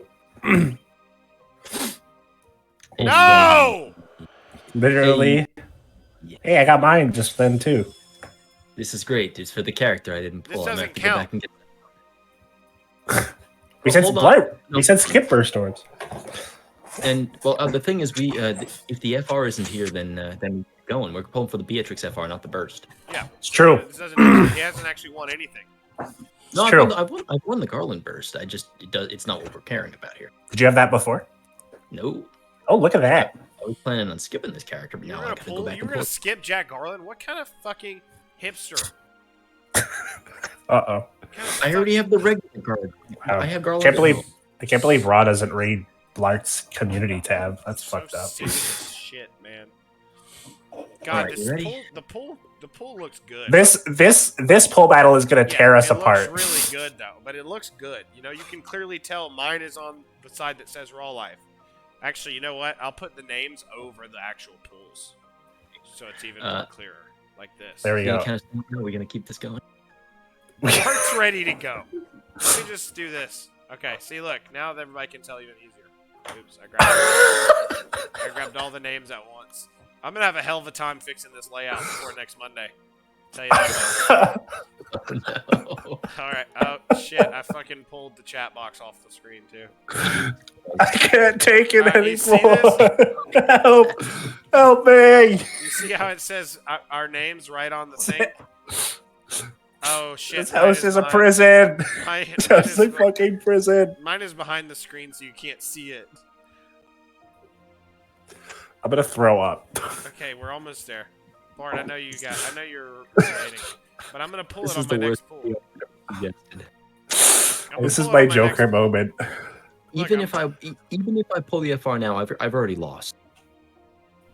No! Literally. Yeah. Hey, I got mine just then too. This is great. It's for the character I didn't pull. This I'm gonna doesn't have to go count. back and get. We said hold on. Blart. No. We said skip burst orbs. And well, the thing is, if the FR isn't here, then we're going. We're pulling for the Beatrix FR, not the burst. Yeah. It's true. This doesn't, he hasn't actually won anything. No, true. I've won the Garland burst. It's not what we're caring about here. Did you have that before? No, Oh, look at that. I was planning on skipping this character, but You now were I gonna gotta go pull. back You and were gonna pull. skip Jack Garland. What kind of fucking hipster? Uh-oh. I already have the regular card. Wow. I have Garland. I can't believe Raw doesn't read Blart's community tab. That's fucked up. Serious shit, man. God, Alright, this you ready? the pool looks good. This pull battle is gonna Yeah, tear us it apart. looks really good though, but it looks good. You know, you can clearly tell mine is on the side that says Raw Life. Actually, you know what? I'll put the names over the actual pools, so it's even more clearer, like this. There we go. Are we gonna keep this going? Bart's ready to go. Let me just do this. Okay, see, look. Now everybody can tell even easier. Oops, I grabbed all the names at once. I'm gonna have a hell of a time fixing this layout before next Monday. Tell you that. No. Alright, oh shit, I fucking pulled the chat box off the screen too. I can't take it Alright, you see anymore. Help! Help me! You see how it says our names right on the thing? Oh shit. This house is a prison. Mine, This house is a fucking prison. mine is behind the screen so you can't see it. I'm gonna throw up. Okay, we're almost there. Bart, I know you're waiting. But I'm gonna pull This it on is my the next worst pull. suggested. I'm gonna This is pull it my on Joker next- moment. Look, Even if I pull the FR now, I've already lost.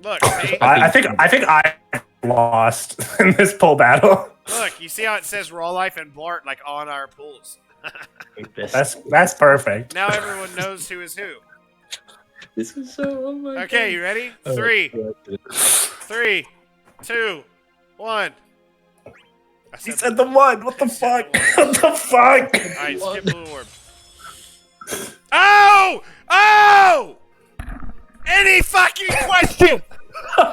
Look, see? I think I lost in this pull battle. Look, you see how it says Raw Life and Blart like on our pools. Like this. That's perfect. Now everyone knows who is who. This is so. Oh my Okay, God. you ready? Oh, 3, God. 3, 2, 1. I He said the one. What the fuck? What the fuck? Alright, skip blue orb. Oh! Oh! Any fucking question!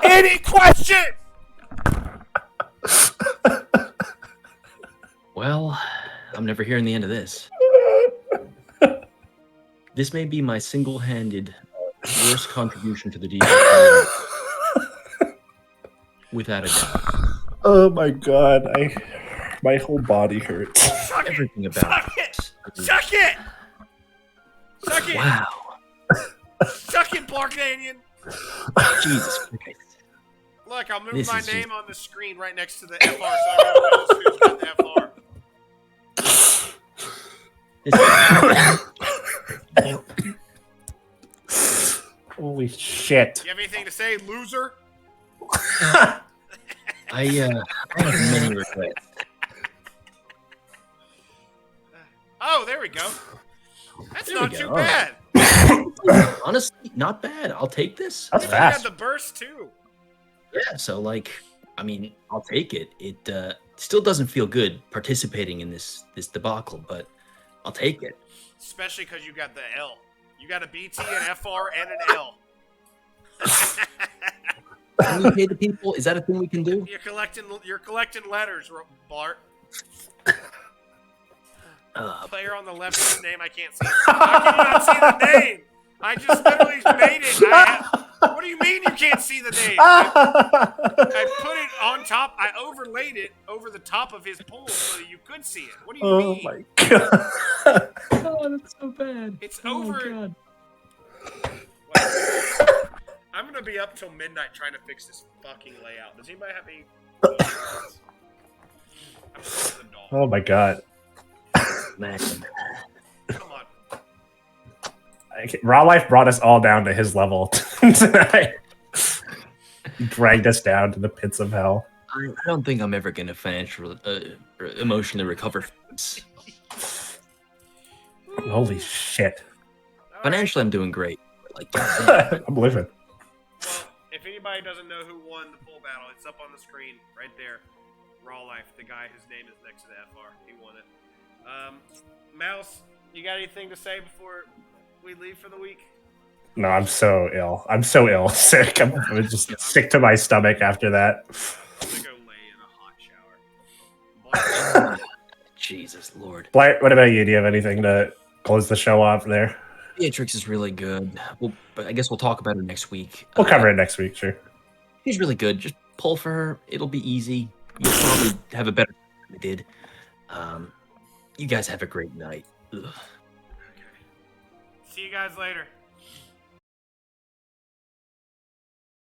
Any question! Well, I'm never hearing the end of this. This may be my single-handed worst contribution to the DFFOO, without a doubt. Oh my god, my whole body hurts. Suck it! Everything about Suck it! Suck it! Suck it! Wow. Suck it, Bl'Artagnan! Jesus Christ. Look, I'll move This my is name just- on the screen right next to the FR so I know who's got the FR. Holy shit. You have anything to say, loser? I have many regrets. Oh, there we go. That's There not we too go. bad. Honestly, not bad. I'll take this. That's You had fast. the burst too. Yeah, so like, I mean, I'll take it. It still doesn't feel good participating in this debacle, but I'll take it. Especially because you got the L. You got a BT, an FR, and an L. Can we pay the people? Is that a thing we can do? You're collecting letters, Bart. Player on the left, his name I can't see. How can you not see the name? I just literally made it. What do you mean you can't see the name? I put it on top. I overlaid it over the top of his pole so that you could see it. What do you mean? My god. Oh, that's so bad. It's Oh, over. God. Well, I'm gonna be up till midnight trying to fix this fucking layout. Does anybody have any? I'm the dog. Oh my god. Man. Come on. Raw Life brought us all down to his level tonight. He dragged us down to the pits of hell. I don't think I'm ever gonna financially, emotionally recover from this. Holy shit. All Financially, I'm doing great. Like, I'm living. Well, if anybody doesn't know who won the full battle, it's up on the screen right there. Raw Life, the guy whose name is next to the FR, he won it. Mouse, you got anything to say before we leave for the week? No, I'm so ill. I'm so ill. Sick. I'm just sick to my stomach after that. I'm gonna go lay in a hot shower. Jesus Lord. Blart, what about you? Do you have anything to close the show off there? Beatrix is really good. Well, but I guess we'll talk about her next week. We'll cover it next week, sure. She's really good. Just pull for her. It'll be easy. You'll probably have a better time than I did. You guys have a great night. Ugh. Okay. See you guys later.